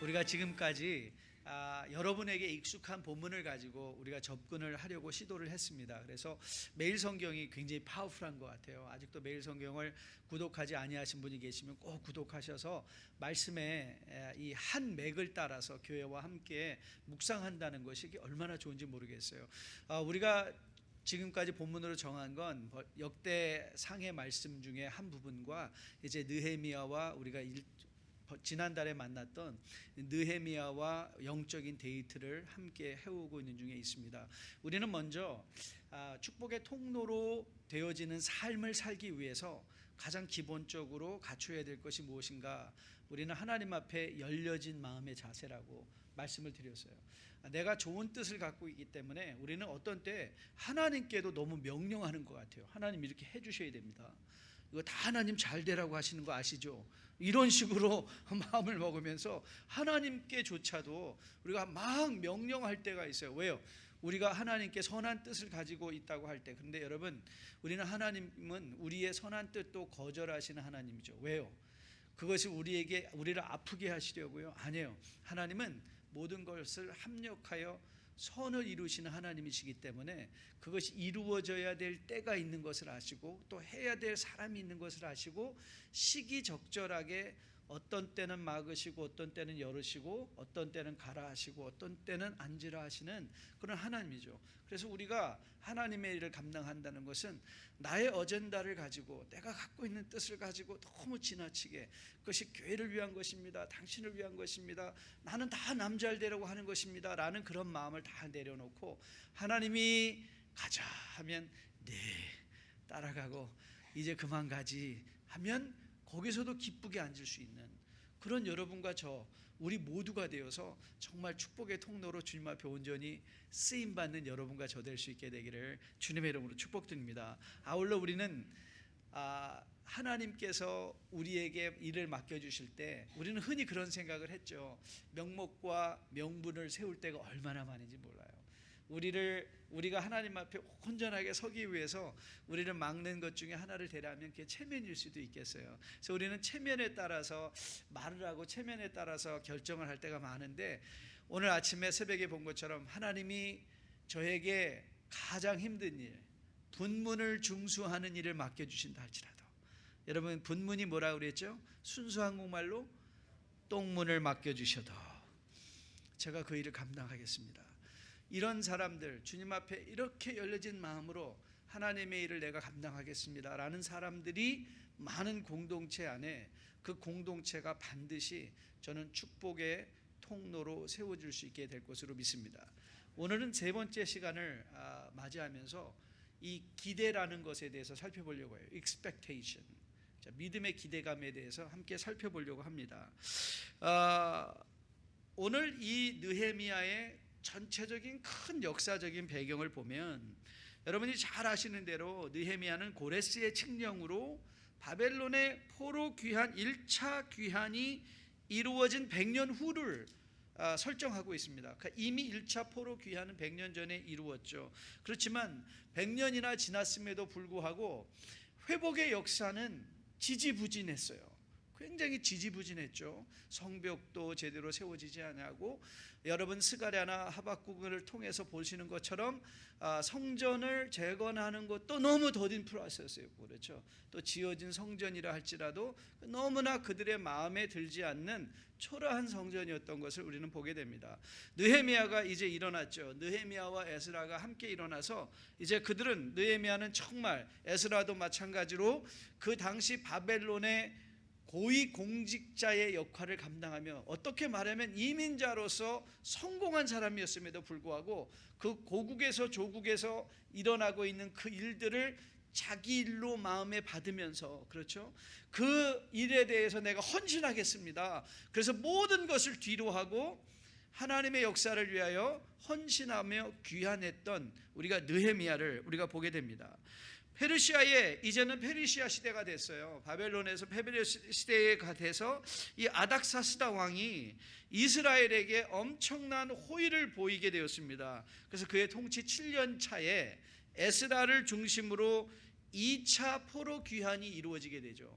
우리가 지금까지 여러분에게 익숙한 본문을 가지고 우리가 접근을 하려고 시도를 했습니다. 그래서 매일 성경이 굉장히 파워풀한 것 같아요. 아직도 매일 성경을 구독하지 아니하신 분이 계시면 꼭 구독하셔서 말씀의 이 한 맥을 따라서 교회와 함께 묵상한다는 것이 얼마나 좋은지 모르겠어요. 우리가 지금까지 본문으로 정한 건 역대상의 말씀 중에 한 부분과 이제 느헤미야와 우리가 지난달에 만났던 느헤미야와 영적인 데이트를 함께 해오고 있는 중에 있습니다. 우리는 먼저 축복의 통로로 되어지는 삶을 살기 위해서 가장 기본적으로 갖춰야 될 것이 무엇인가? 우리는 하나님 앞에 열려진 마음의 자세라고 말씀을 드렸어요. 내가 좋은 뜻을 갖고 있기 때문에 우리는 어떤 때 하나님께도 너무 명령하는 것 같아요. 하나님 이렇게 해주셔야 됩니다. 이거 다 하나님 잘 되라고 하시는 거 아시죠? 이런 식으로 마음을 먹으면서 하나님께조차도 우리가 막 명령할 때가 있어요. 왜요? 우리가 하나님께 선한 뜻을 가지고 있다고 할 때. 그런데 여러분, 하나님은 우리의 선한 뜻도 거절하시는 하나님이죠. 왜요? 그것이 우리를 아프게 하시려고요? 아니에요. 하나님은 모든 것을 합력하여 선을 이루시는 하나님이시기 때문에 그것이 이루어져야 될 때가 있는 것을 아시고 또 해야 될 사람이 있는 것을 아시고 시기적절하게 어떤 때는 막으시고 어떤 때는 열으시고 어떤 때는 가라 하시고 어떤 때는 앉으라 하시는 그런 하나님이죠. 그래서 우리가 하나님의 일을 감당한다는 것은 나의 어젠다를 가지고 내가 갖고 있는 뜻을 가지고 너무 지나치게 그것이 교회를 위한 것입니다, 당신을 위한 것입니다, 나는 다 남 잘 되라고 하는 것입니다 라는 그런 마음을 다 내려놓고 하나님이 가자 하면 네 따라가고 이제 그만 가지 하면 거기서도 기쁘게 앉을 수 있는 그런 여러분과 저 우리 모두가 되어서 정말 축복의 통로로 주님 앞에 온전히 쓰임받는 여러분과 저 될 수 있게 되기를 주님의 이름으로 축복드립니다. 아울러 우리는 하나님께서 우리에게 일을 맡겨주실 때 우리는 흔히 그런 생각을 했죠. 명목과 명분을 세울 때가 얼마나 많은지 몰라요. 우리가 하나님 앞에 온전하게 서기 위해서 우리를 막는 것 중에 하나를 대라면 그게 체면일 수도 있겠어요. 그래서 우리는 체면에 따라서 말을 하고 체면에 따라서 결정을 할 때가 많은데 오늘 아침에 새벽에 본 것처럼 하나님이 저에게 가장 힘든 일, 분문을 중수하는 일을 맡겨주신다 할지라도 여러분 분문이 뭐라고 그랬죠? 순수 한국말로 똥문을 맡겨주셔도 제가 그 일을 감당하겠습니다. 이런 사람들 주님 앞에 이렇게 열려진 마음으로 하나님의 일을 내가 감당하겠습니다 라는 사람들이 많은 공동체 안에 그 공동체가 반드시 저는 축복의 통로로 세워질 수 있게 될 것으로 믿습니다. 오늘은 세 번째 시간을 맞이하면서 이 기대라는 것에 대해서 살펴보려고 해요. expectation. 자, 믿음의 기대감에 대해서 함께 살펴보려고 합니다. 오늘 이 느헤미야의 전체적인 큰 역사적인 배경을 보면 여러분이 잘 아시는 대로 느헤미야는 고레스의 칙령으로 바벨론의 포로 귀환 1차 귀환이 이루어진 100년 후를 설정하고 있습니다. 그러니까 이미 1차 포로 귀환은 100년 전에 이루었죠. 그렇지만 100년이나 지났음에도 불구하고 회복의 역사는 지지부진했어요. 굉장히 지지부진했죠. 성벽도 제대로 세워지지 않고 여러분 스가랴나 하박국을 통해서 보시는 것처럼 성전을 재건하는 것도 너무 더딘 프로세스였고 그렇죠. 또 지어진 성전이라 할지라도 너무나 그들의 마음에 들지 않는 초라한 성전이었던 것을 우리는 보게 됩니다. 느헤미야가 이제 일어났죠. 느헤미야와 에스라가 함께 일어나서 이제 그들은 느헤미야는 정말 에스라도 마찬가지로 그 당시 바벨론의 고위 공직자의 역할을 감당하며 어떻게 말하면 이민자로서 성공한 사람이었음에도 불구하고 그 고국에서 조국에서 일어나고 있는 그 일들을 자기 일로 마음에 받으면서 그렇죠. 그 일에 대해서 내가 헌신하겠습니다. 그래서 모든 것을 뒤로 하고 하나님의 역사를 위하여 헌신하며 귀환했던 우리가 느헤미야를 우리가 보게 됩니다. 페르시아에 이제는 페르시아 시대가 됐어요. 바벨론에서 페르시아 시대가 돼서 이 아닥사스다 왕이 이스라엘에게 엄청난 호의를 보이게 되었습니다. 그래서 그의 통치 7년 차에 에스라를 중심으로 2차 포로 귀환이 이루어지게 되죠.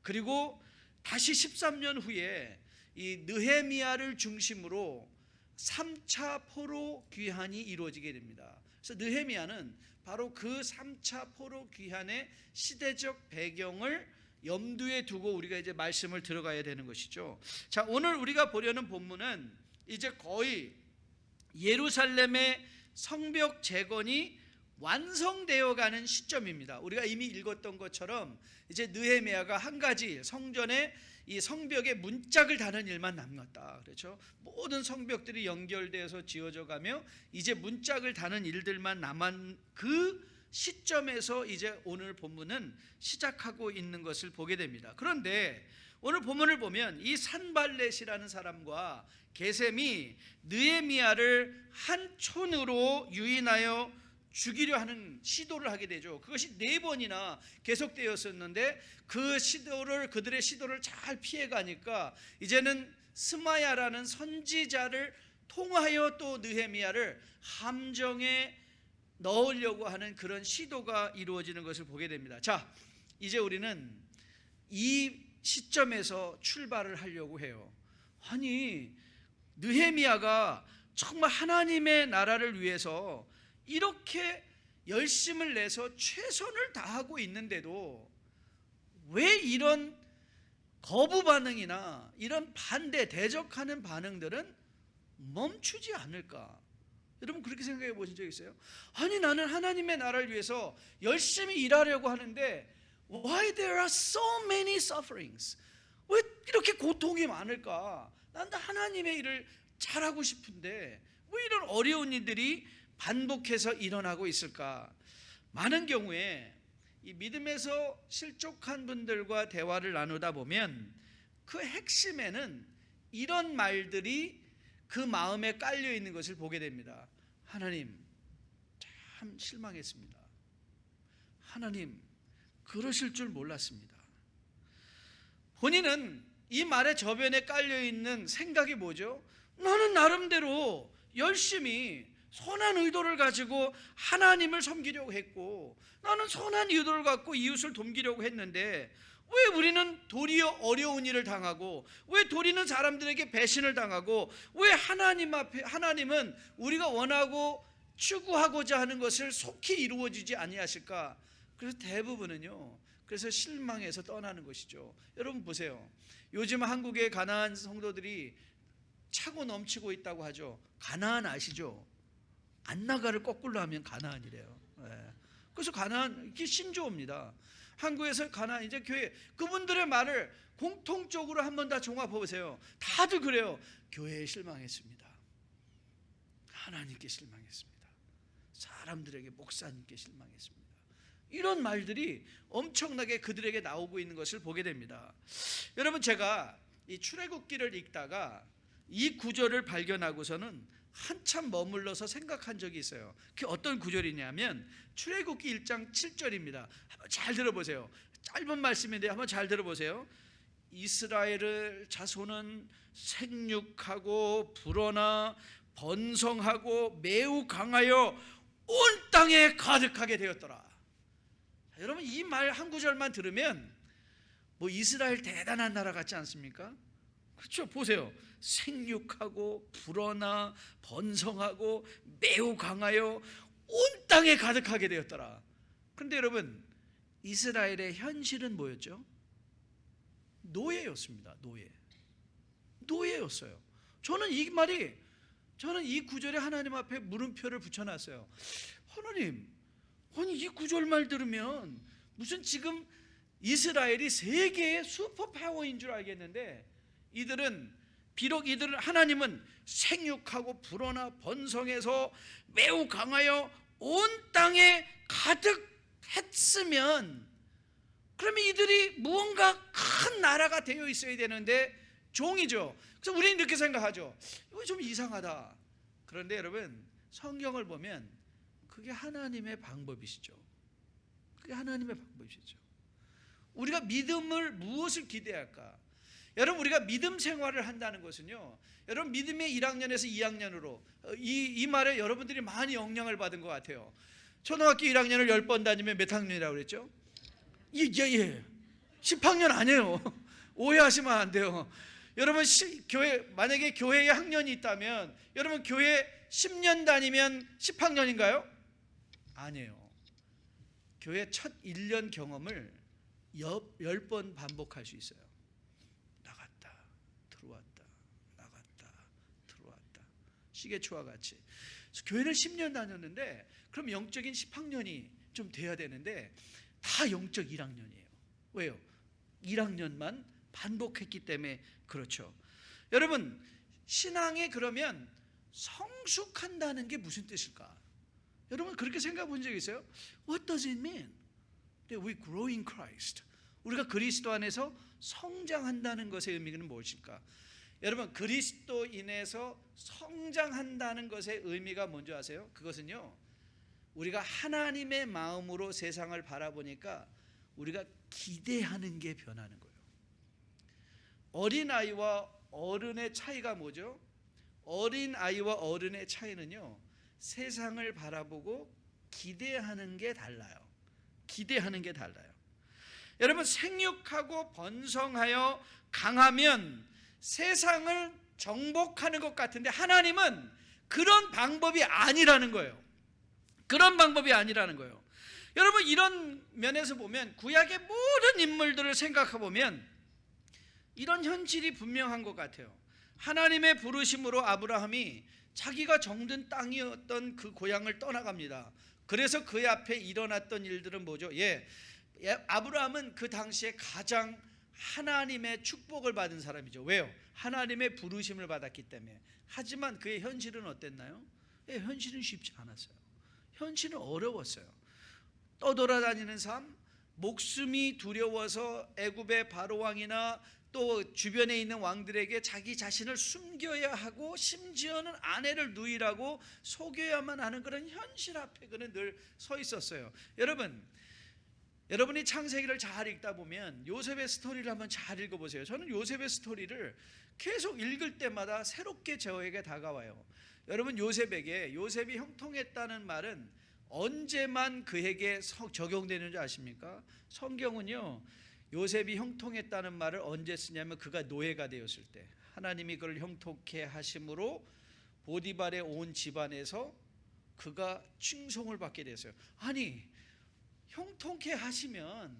그리고 다시 13년 후에 이 느헤미야를 중심으로 3차 포로 귀환이 이루어지게 됩니다. 그래서 느헤미야는 바로 그 3차 포로 귀환의 시대적 배경을 염두에 두고 우리가 이제 말씀을 들어가야 되는 것이죠. 자, 오늘 우리가 보려는 본문은 이제 거의 예루살렘의 성벽 재건이 완성되어 가는 시점입니다. 우리가 이미 읽었던 것처럼 이제 느헤미야가 한 가지 성전에 이 성벽에 문짝을 다는 일만 남았다. 그렇죠? 모든 성벽들이 연결되어서 지어져 가며 이제 문짝을 다는 일들만 남은 그 시점에서 이제 오늘 본문은 시작하고 있는 것을 보게 됩니다. 그런데 오늘 본문을 보면 이 산발렛이라는 사람과 게셈이 느헤미야를 한 촌으로 유인하여 죽이려 하는 시도를 하게 되죠. 그것이 4번이나 계속되었었는데 그들의 시도를 잘 피해가니까 이제는 스마야라는 선지자를 통하여 또 느헤미야를 함정에 넣으려고 하는 그런 시도가 이루어지는 것을 보게 됩니다. 자, 이제 우리는 이 시점에서 출발을 하려고 해요. 아니, 느헤미야가 정말 하나님의 나라를 위해서 이렇게 열심을 내서 최선을 다하고 있는데도 왜 이런 거부 반응이나 이런 반대, 대적하는 반응들은 멈추지 않을까? 여러분 그렇게 생각해 보신 적 있어요? 아니, 나는 하나님의 나라를 위해서 열심히 일하려고 하는데 Why there are so many sufferings? 왜 이렇게 고통이 많을까? 난 하나님의 일을 잘하고 싶은데 왜 이런 어려운 일들이 반복해서 일어나고 있을까? 많은 경우에 이 믿음에서 실족한 분들과 대화를 나누다 보면 그 핵심에는 이런 말들이 그 마음에 깔려 있는 것을 보게 됩니다. 하나님, 참 실망했습니다. 하나님, 그러실 줄 몰랐습니다. 본인은 이 말의 저변에 깔려 있는 생각이 뭐죠? 나는 나름대로 열심히 선한 의도를 가지고 하나님을 섬기려고 했고, 나는 선한 의도를 갖고 이웃을 돕기려고 했는데 왜 우리는 도리어 어려운 일을 당하고, 왜 도리는 사람들에게 배신을 당하고, 왜 하나님 앞에 하나님은 우리가 원하고 추구하고자 하는 것을 속히 이루어지지 아니하실까? 그래서 대부분은요, 그래서 실망해서 떠나는 것이죠. 여러분 보세요. 요즘 한국의 가나안 성도들이 차고 넘치고 있다고 하죠. 가나안 아시죠? 안나가를 거꾸로 하면 가나안이래요. 그래서 가나안, 이게 신조어입니다. 한국에서 가나안, 이제 교회, 그분들의 말을 공통적으로 한번 다 종합해 보세요. 다들 그래요. 교회에 실망했습니다. 하나님께 실망했습니다. 사람들에게, 목사님께 실망했습니다. 이런 말들이 엄청나게 그들에게 나오고 있는 것을 보게 됩니다. 여러분, 제가 이 출애굽기를 읽다가 이 구절을 발견하고서는 한참 머물러서 생각한 적이 있어요. 그게 어떤 구절이냐면 출애굽기 1장 7절입니다. 한번 잘 들어보세요. 짧은 말씀인데 한번 잘 들어보세요. 이스라엘의 자손은 생육하고 불어나 번성하고 매우 강하여 온 땅에 가득하게 되었더라. 자, 여러분 이 말 한 구절만 들으면 뭐 이스라엘 대단한 나라 같지 않습니까? 그렇죠. 보세요. 생육하고 불어나 번성하고 매우 강하여 온 땅에 가득하게 되었더라. 그런데 여러분, 이스라엘의 현실은 뭐였죠? 노예였습니다. 노예였어요. 저는 이 구절에 하나님 앞에 물음표를 붙여놨어요. 하나님, 아니 이 구절 말 들으면 무슨 지금 이스라엘이 세계의 슈퍼파워인 줄 알겠는데, 비록 이들은 하나님은 생육하고 불어나 번성해서 매우 강하여 온 땅에 가득했으면, 그러면 이들이 무언가 큰 나라가 되어 있어야 되는데 종이죠. 그래서 우리는 이렇게 생각하죠. 이거 좀 이상하다. 그런데 여러분, 성경을 보면 그게 하나님의 방법이시죠. 그게 하나님의 방법이시죠. 우리가 믿음을 무엇을 기대할까? 여러분, 우리가 믿음 생활을 한다는 것은요, 여러분 믿음의 1학년에서 2학년으로 이 말에 여러분들이 많이 영향을 받은 것 같아요. 초등학교 1학년을 10번 다니면 몇 학년이라고 그랬죠? 예. 10학년 아니에요. 오해하시면 안 돼요. 여러분 만약에 교회에 학년이 있다면 여러분 교회 10년 다니면 10학년인가요? 아니에요. 교회 첫 1년 경험을 10번 반복할 수 있어요. 나갔다 들어왔다 나갔다 들어왔다, 시계추와 같이. 그래서 교회를 10년 다녔는데 그럼 영적인 10학년이 좀 돼야 되는데 다 영적 1학년이에요. 왜요? 1학년만 반복했기 때문에 그렇죠. 여러분, 신앙에 그러면 성숙한다는 게 무슨 뜻일까? 여러분 그렇게 생각해 본 적 있어요? What does it mean that we grow in Christ? 우리가 그리스도 안에서 성장한다는 것의 의미는 무엇일까? 여러분, 그리스도인에서 성장한다는 것의 의미가 뭔지 아세요? 그것은요, 우리가 하나님의 마음으로 세상을 바라보니까 우리가 기대하는 게 변하는 거예요. 어린아이와 어른의 차이가 뭐죠? 어린아이와 어른의 차이는요, 세상을 바라보고 기대하는 게 달라요. 기대하는 게 달라요. 여러분, 생육하고 번성하여 강하면 세상을 정복하는 것 같은데 하나님은 그런 방법이 아니라는 거예요. 그런 방법이 아니라는 거예요. 여러분, 이런 면에서 보면 구약의 모든 인물들을 생각해 보면 이런 현실이 분명한 것 같아요. 하나님의 부르심으로 아브라함이 자기가 정든 땅이었던 그 고향을 떠나갑니다. 그래서 그 앞에 일어났던 일들은 뭐죠? 아브라함은 그 당시에 가장 하나님의 축복을 받은 사람이죠. 왜요? 하나님의 부르심을 받았기 때문에. 하지만 그의 현실은 어땠나요? 현실은 쉽지 않았어요. 현실은 어려웠어요. 떠돌아다니는 삶, 목숨이 두려워서 애굽의 바로왕이나 또 주변에 있는 왕들에게 자기 자신을 숨겨야 하고 심지어는 아내를 누이라고 속여야만 하는 그런 현실 앞에 그는 늘 서 있었어요. 여러분이 창세기를 잘 읽다 보면 요셉의 스토리를 한번 잘 읽어보세요. 저는 요셉의 스토리를 계속 읽을 때마다 새롭게 저에게 다가와요. 여러분, 요셉이 형통했다는 말은 언제만 그에게 적용되는 줄 아십니까? 성경은요, 요셉이 형통했다는 말을 언제 쓰냐면 그가 노예가 되었을 때 하나님이 그를 형통케 하심으로 보디발의 온 집안에서 그가 칭송을 받게 됐어요. 아니, 형통케 하시면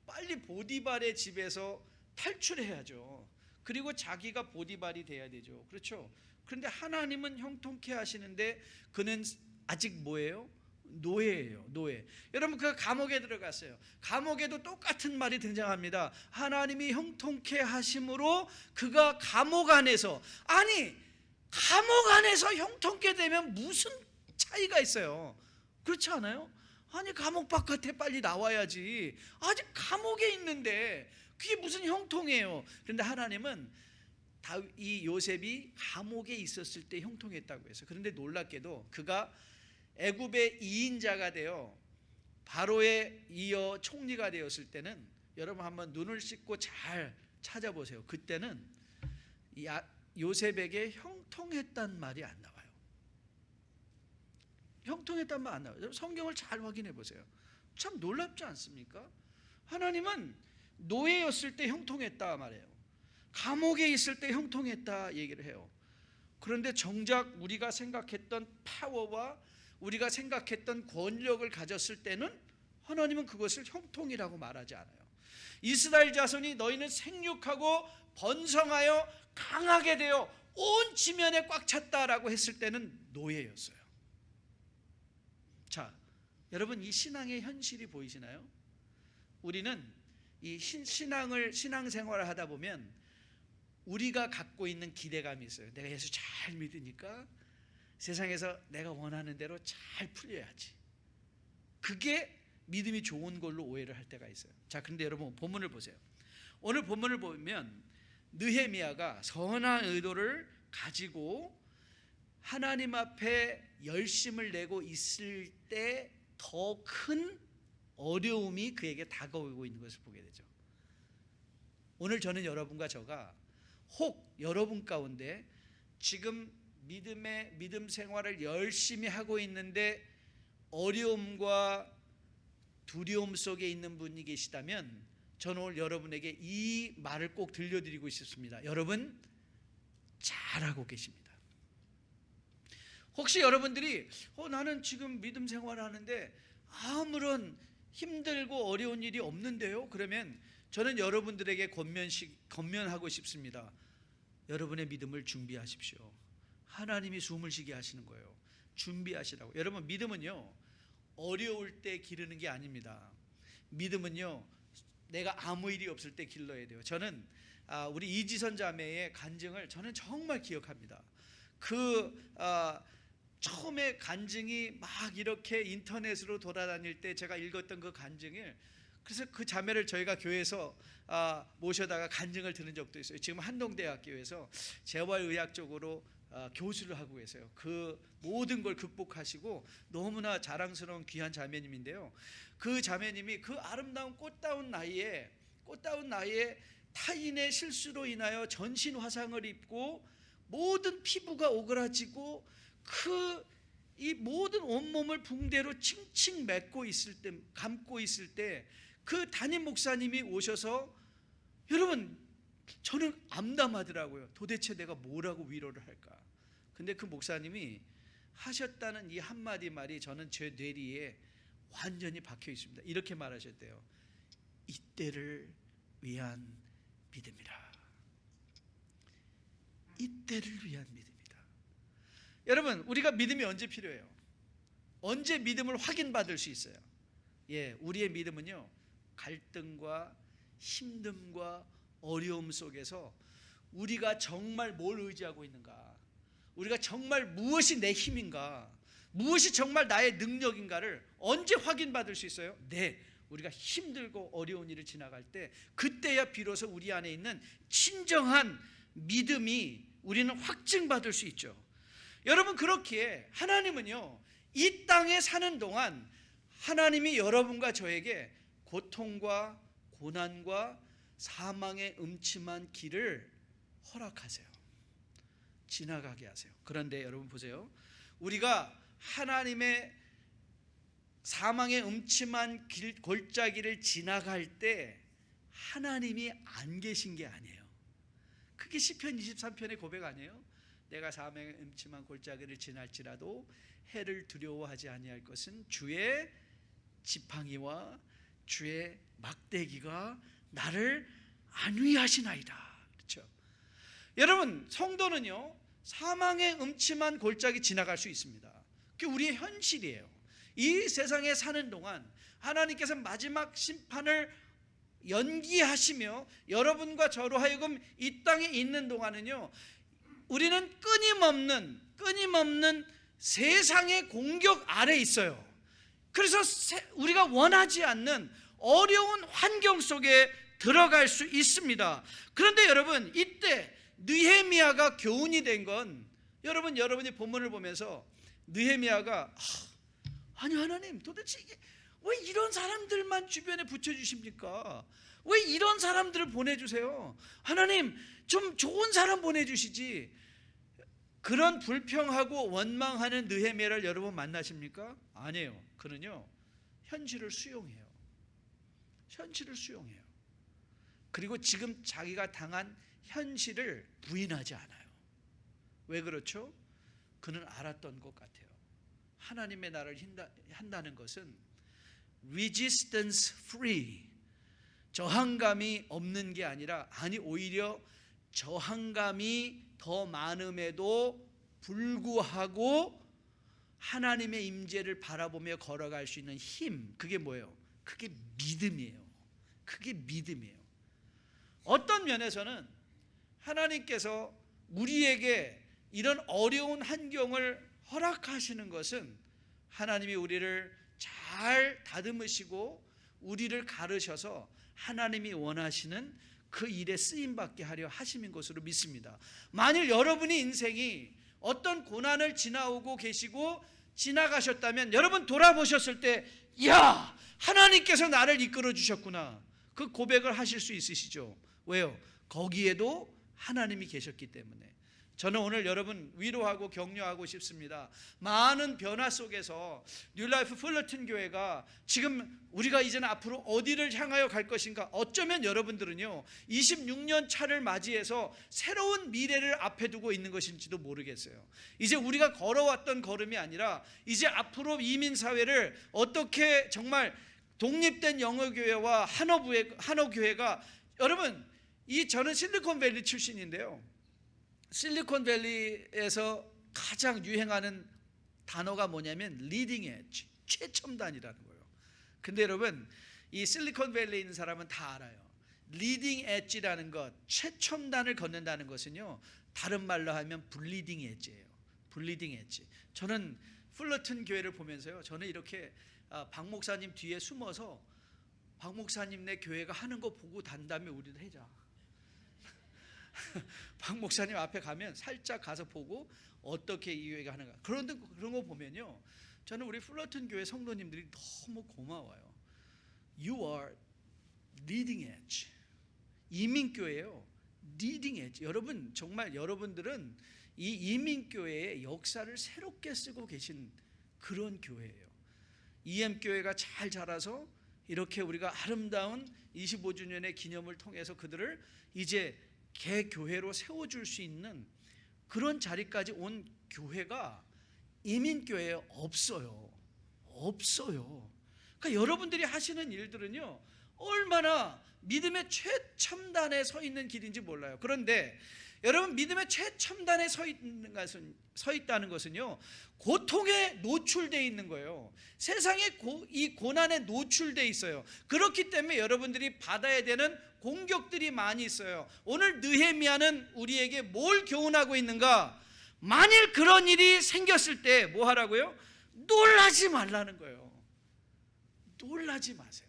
빨리 보디발의 집에서 탈출해야죠. 그리고 자기가 보디발이 돼야 되죠. 그렇죠? 그런데 하나님은 형통케 하시는데 그는 아직 뭐예요? 노예예요. 노예. 여러분, 그 감옥에 들어갔어요. 감옥에도 똑같은 말이 등장합니다. 하나님이 형통케 하심으로 그가 감옥 안에서, 아니, 감옥 안에서 형통케 되면 무슨 차이가 있어요? 그렇지 않아요? 아니, 감옥 바깥에 빨리 나와야지. 아직 감옥에 있는데 그게 무슨 형통이에요? 그런데 하나님은 이 요셉이 감옥에 있었을 때 형통했다고 해서. 그런데 놀랍게도 그가 애굽의 2인자가 되어 바로에 이어 총리가 되었을 때는, 여러분 한번 눈을 씻고 잘 찾아보세요. 그때는 요셉에게 형통했단 말이 안 나와요. 형통했단 말 안 나와요. 성경을 잘 확인해 보세요. 참 놀랍지 않습니까? 하나님은 노예였을 때 형통했다 말해요. 감옥에 있을 때 형통했다 얘기를 해요. 그런데 정작 우리가 생각했던 파워와 우리가 생각했던 권력을 가졌을 때는 하나님은 그것을 형통이라고 말하지 않아요. 이스라엘 자손이 너희는 생육하고 번성하여 강하게 되어 온 지면에 꽉 찼다라고 했을 때는 노예였어요. 자, 여러분, 이 신앙의 현실이 보이시나요? 우리는 이 신앙생활을 하다 보면 우리가 갖고 있는 기대감이 있어요. 내가 예수 잘 믿으니까 세상에서 내가 원하는 대로 잘 풀려야지. 그게 믿음이 좋은 걸로 오해를 할 때가 있어요. 자, 그런데 여러분 본문을 보세요. 오늘 본문을 보면 느헤미야가 선한 의도를 가지고 하나님 앞에 열심을 내고 있을 때 더 큰 어려움이 그에게 다가오고 있는 것을 보게 되죠. 오늘 저는 여러분과 저가 혹 여러분 가운데 지금 믿음 생활을 열심히 하고 있는데 어려움과 두려움 속에 있는 분이 계시다면 저는 오늘 여러분에게 이 말을 꼭 들려드리고 싶습니다. 여러분 잘하고 계십니다. 혹시 여러분들이 나는 지금 믿음 생활을 하는데 아무런 힘들고 어려운 일이 없는데요? 그러면 저는 여러분들에게 권면하고 싶습니다. 여러분의 믿음을 준비하십시오. 하나님이 숨을 쉬게 하시는 거예요. 준비하시라고. 여러분, 믿음은요 어려울 때 기르는 게 아닙니다. 믿음은요 내가 아무 일이 없을 때 길러야 돼요. 저는 우리 이지선 자매의 간증을 저는 정말 기억합니다. 처음에 간증이 막 이렇게 인터넷으로 돌아다닐 때 제가 읽었던 그 간증을, 그래서 그 자매를 저희가 교회에서 모셔다가 간증을 들은 적도 있어요. 지금 한동대학교에서 재활의학 쪽으로 교수를 하고 계세요. 그 모든 걸 극복하시고 너무나 자랑스러운 귀한 자매님인데요. 그 자매님이 그 아름다운 꽃다운 나이에 타인의 실수로 인하여 전신 화상을 입고 모든 피부가 오그라지고 이 모든 온몸을 붕대로 칭칭 감고 있을 때 그 담임 목사님이 오셔서, 여러분 저는 암담하더라고요. 도대체 내가 뭐라고 위로를 할까? 근데 그 목사님이 하셨다는 이 한마디 말이 저는 제 뇌리에 완전히 박혀 있습니다. 이렇게 말하셨대요. 이때를 위한 믿음이라. 이때를 위한 믿음이다. 여러분, 우리가 믿음이 언제 필요해요? 언제 믿음을 확인받을 수 있어요? 우리의 믿음은요 갈등과 힘듦과 어려움 속에서 우리가 정말 뭘 의지하고 있는가, 우리가 정말 무엇이 내 힘인가, 무엇이 정말 나의 능력인가를 언제 확인받을 수 있어요? 우리가 힘들고 어려운 일을 지나갈 때, 그때야 비로소 우리 안에 있는 진정한 믿음이 우리는 확증받을 수 있죠. 여러분, 그렇기에 하나님은요 이 땅에 사는 동안 하나님이 여러분과 저에게 고통과 고난과 사망의 음침한 길을 허락하세요. 지나가게 하세요. 그런데 여러분 보세요. 우리가 하나님의 사망의 음침한 골짜기를 지나갈 때 하나님이 안 계신 게 아니에요. 그게 시편 23편의 고백 아니에요? 내가 사망의 음침한 골짜기를 지날지라도 해를 두려워하지 아니할 것은 주의 지팡이와 주의 막대기가 나를 안위하시나이다. 그렇죠? 여러분, 성도는요 사망의 음침한 골짜기 지나갈 수 있습니다. 그게 우리의 현실이에요. 이 세상에 사는 동안 하나님께서 마지막 심판을 연기하시며 여러분과 저로 하여금 이 땅에 있는 동안은요 우리는 끊임없는 세상의 공격 아래 있어요. 그래서 우리가 원하지 않는 어려운 환경 속에 들어갈 수 있습니다. 그런데 여러분, 이때 느헤미야가 교훈이 된 건, 여러분이 본문을 보면서 느헤미야가 아니 하나님, 도대체 이게 왜 이런 사람들만 주변에 붙여주십니까? 왜 이런 사람들을 보내주세요? 하나님, 좀 좋은 사람 보내주시지. 그런 불평하고 원망하는 느헤미야를 여러분 만나십니까? 아니에요. 그는요 현실을 수용해요. 그리고 지금 자기가 당한 현실을 부인하지 않아요. 왜 그렇죠? 그는 알았던 것 같아요. 하나님의 나라를 한다는 것은 resistance free, 저항감이 없는 게 아니라, 오히려 저항감이 더 많음에도 불구하고 하나님의 임재를 바라보며 걸어갈 수 있는 힘, 그게 뭐예요? 그게 믿음이에요. 어떤 면에서는 하나님께서 우리에게 이런 어려운 환경을 허락하시는 것은 하나님이 우리를 잘 다듬으시고 우리를 가르셔서 하나님이 원하시는 그 일에 쓰임받게 하려 하심인 것으로 믿습니다. 만일 여러분의 인생이 어떤 고난을 지나오고 계시고 지나가셨다면 여러분 돌아보셨을 때, 야, 하나님께서 나를 이끌어 주셨구나, 그 고백을 하실 수 있으시죠? 왜요? 거기에도 하나님이 계셨기 때문에. 저는 오늘 여러분 위로하고 격려하고 싶습니다. 많은 변화 속에서 뉴라이프 풀러튼 교회가 지금 우리가 이제는 앞으로 어디를 향하여 갈 것인가, 어쩌면 여러분들은요 26년 차를 맞이해서 새로운 미래를 앞에 두고 있는 것인지도 모르겠어요. 이제 우리가 걸어왔던 걸음이 아니라 이제 앞으로 이민사회를 어떻게 정말 독립된 영어교회와 한어교회가, 여러분 저는 실리콘밸리 출신인데요, 실리콘밸리에서 가장 유행하는 단어가 뭐냐면 리딩 엣지, 최첨단이라는 거예요. 근데 여러분 이 실리콘밸리에 있는 사람은 다 알아요. 리딩 엣지라는 것, 최첨단을 걷는다는 것은요 다른 말로 하면 블리딩 엣지예요. 블리딩 엣지. 저는 풀러튼 교회를 보면서요, 저는 이렇게 박 목사님 뒤에 숨어서 박 목사님네 교회가 하는 거 보고 단 다음에 우리도 해자. 박 목사님 앞에 가면 살짝 가서 보고 어떻게 이 교회가 하는가. 그런 거 보면요, 저는 우리 풀러튼 교회 성도님들이 너무 고마워요. You are leading edge. 이민교회예요. leading edge. 여러분 정말 여러분들은 이 이민교회의 역사를 새롭게 쓰고 계신 그런 교회예요. EM교회가 잘 자라서 이렇게 우리가 아름다운 25주년의 기념을 통해서 그들을 이제 개교회로 세워줄 수 있는 그런 자리까지 온 교회가 이민교회에 없어요. 그러니까 여러분들이 하시는 일들은요 얼마나 믿음의 최첨단에 서 있는 길인지 몰라요. 그런데 여러분 믿음의 최첨단에 서 있다는 것은요 고통에 노출되어 있는 거예요. 세상의 이 고난에 노출되어 있어요. 그렇기 때문에 여러분들이 받아야 되는 공격들이 많이 있어요. 오늘 느헤미야는 우리에게 뭘 교훈하고 있는가? 만일 그런 일이 생겼을 때 뭐 하라고요? 놀라지 말라는 거예요. 놀라지 마세요.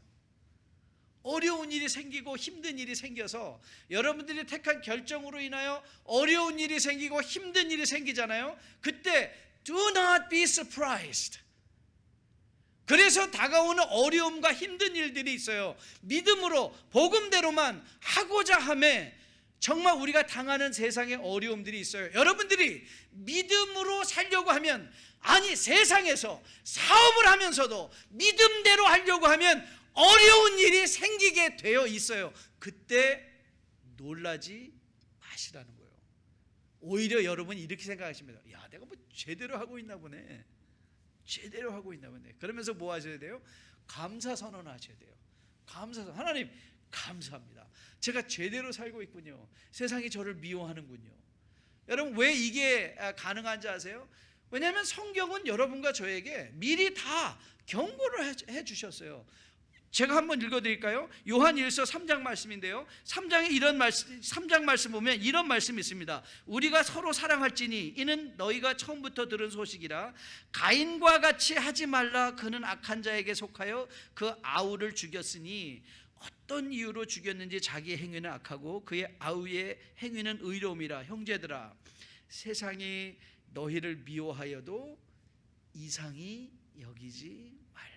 어려운 일이 생기고 힘든 일이 생겨서 여러분들이 택한 결정으로 인하여 어려운 일이 생기고 힘든 일이 생기잖아요. 그때 do not be surprised. 그래서 다가오는 어려움과 힘든 일들이 있어요. 믿음으로 복음대로만 하고자 함에 정말 우리가 당하는 세상의 어려움들이 있어요. 여러분들이 믿음으로 살려고 하면, 아니 세상에서 사업을 하면서도 믿음대로 하려고 하면 어려운 일이 생기게 되어 있어요. 그때 놀라지 마시라는 거예요. 오히려 여러분이 이렇게 생각하십니다. 야, 내가 뭐 제대로 하고 있나 보네. 그러면서 뭐 하셔야 돼요? 감사 선언하셔야 돼요. 감사선. 하나님 감사합니다. 제가 제대로 살고 있군요. 세상이 저를 미워하는군요. 여러분 왜 이게 가능한지 아세요? 왜냐하면 성경은 여러분과 저에게 미리 다 경고를 해주셨어요. 제가 한번 읽어드릴까요? 요한 1서 3장 말씀인데요, 3장 말씀 보면 이런 말씀이 있습니다. 우리가 서로 사랑할지니 이는 너희가 처음부터 들은 소식이라. 가인과 같이 하지 말라. 그는 악한 자에게 속하여 그 아우를 죽였으니 어떤 이유로 죽였는지 자기의 행위는 악하고 그의 아우의 행위는 의로움이라. 형제들아, 세상이 너희를 미워하여도 이상히 여기지 말라.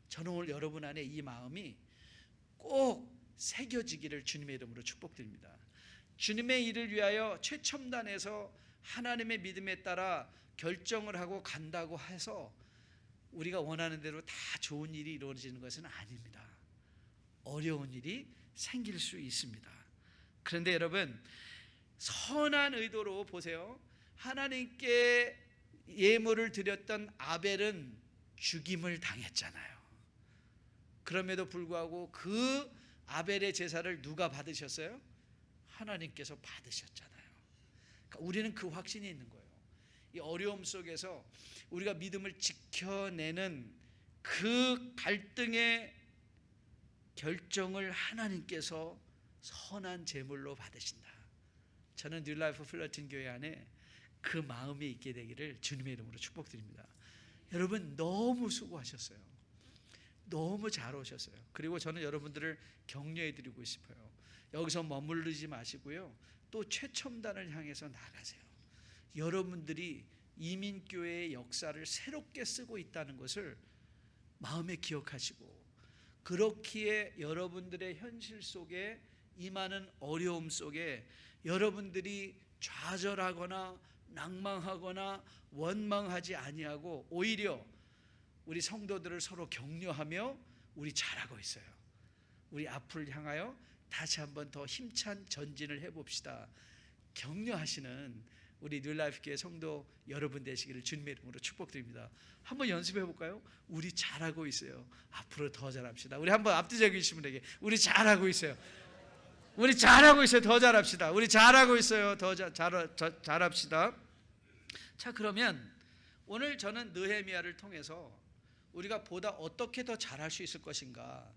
저는 오늘 여러분 안에 이 마음이 꼭 새겨지기를 주님의 이름으로 축복드립니다. 주님의 일을 위하여 최첨단에서 하나님의 믿음에 따라 결정을 하고 간다고 해서 우리가 원하는 대로 다 좋은 일이 이루어지는 것은 아닙니다. 어려운 일이 생길 수 있습니다. 그런데 여러분 선한 의도로 보세요. 하나님께 예물을 드렸던 아벨은 죽임을 당했잖아요. 그럼에도 불구하고 그 아벨의 제사를 누가 받으셨어요? 하나님께서 받으셨잖아요. 그러니까 우리는 그 확신이 있는 거예요. 이 어려움 속에서 우리가 믿음을 지켜내는 그 갈등의 결정을 하나님께서 선한 제물로 받으신다. 저는 뉴라이프 풀러튼 교회 안에 그 마음이 있게 되기를 주님의 이름으로 축복드립니다. 여러분 너무 수고하셨어요. 너무 잘 오셨어요. 그리고 저는 여러분들을 격려해 드리고 싶어요. 여기서 머무르지 마시고요, 또 최첨단을 향해서 나가세요. 여러분들이 이민교회의 역사를 새롭게 쓰고 있다는 것을 마음에 기억하시고, 그렇기에 여러분들의 현실 속에 임하는 어려움 속에 여러분들이 좌절하거나 낭망하거나 원망하지 아니하고 오히려 우리 성도들을 서로 격려하며 우리 잘하고 있어요. 우리 앞을 향하여 다시 한번 더 힘찬 전진을 해봅시다. 격려하시는 우리 뉴라이프교회 성도 여러분 되시기를 주님의 이름으로 축복드립니다. 한번 연습해 볼까요? 우리 잘하고 있어요. 앞으로 더 잘합시다. 우리 한번 앞뒤적이신 분에게 우리 잘하고 있어요. 우리 잘하고 있어요. 더 잘합시다. 우리 잘하고 있어요. 더 잘합시다. 자, 그러면 오늘 저는 느헤미야를 통해서 우리가 보다 어떻게 더 잘할 수 있을 것인가,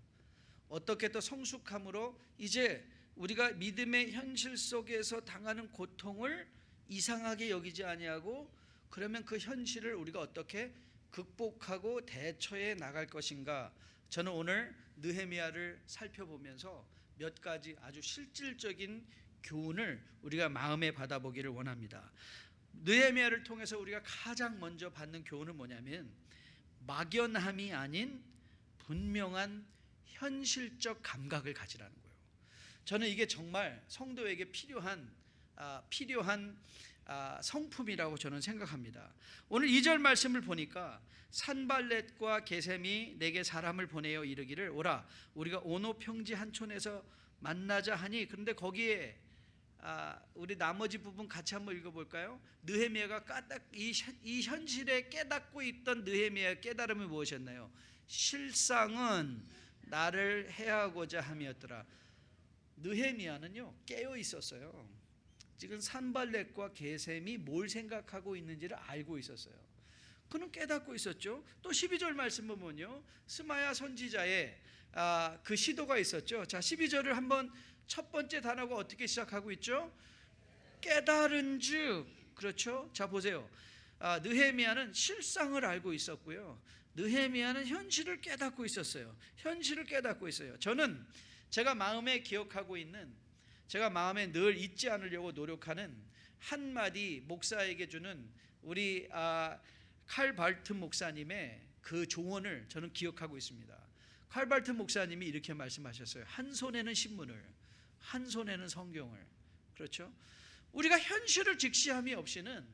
어떻게 더 성숙함으로 이제 우리가 믿음의 현실 속에서 당하는 고통을 이상하게 여기지 아니하고 그러면 그 현실을 우리가 어떻게 극복하고 대처해 나갈 것인가, 저는 오늘 느헤미야를 살펴보면서 몇 가지 아주 실질적인 교훈을 우리가 마음에 받아보기를 원합니다. 느헤미야를 통해서 우리가 가장 먼저 받는 교훈은 뭐냐면 막연함이 아닌 분명한 현실적 감각을 가지라는 거예요. 저는 이게 정말 성도에게 필요한 성품이라고 저는 생각합니다. 오늘 2절 말씀을 보니까 산발렛과 게셈이 내게 사람을 보내어 이르기를 오라 우리가 오노 평지 한촌에서 만나자 하니, 그런데 거기에 우리 나머지 부분 같이 한번 읽어볼까요? 느헤미야가 이 현실에 깨닫고 있던 느헤미야의 깨달음이 무엇이었나요? 실상은 나를 해하고자 함이었더라. 느헤미야는요 깨어 있었어요. 지금 산발렛과 게셈이 뭘 생각하고 있는지를 알고 있었어요. 그는 깨닫고 있었죠. 또 12절 말씀 보면요 스마야 선지자의 그 시도가 있었죠. 자, 12절을 한번 첫 번째 단어가 어떻게 시작하고 있죠? 깨달은즉. 그렇죠. 자, 보세요. 느헤미야는 실상을 알고 있었고요, 느헤미야는 현실을 깨닫고 있었어요. 현실을 깨닫고 있어요. 저는 제가 마음에 기억하고 있는, 제가 마음에 늘 잊지 않으려고 노력하는 한마디 목사에게 주는 우리 칼 발트 목사님의 그 조언을 저는 기억하고 있습니다. 칼 발트 목사님이 이렇게 말씀하셨어요. 한 손에는 신문을, 한 손에는 성경을. 그렇죠? 우리가 현실을 직시함이 없이는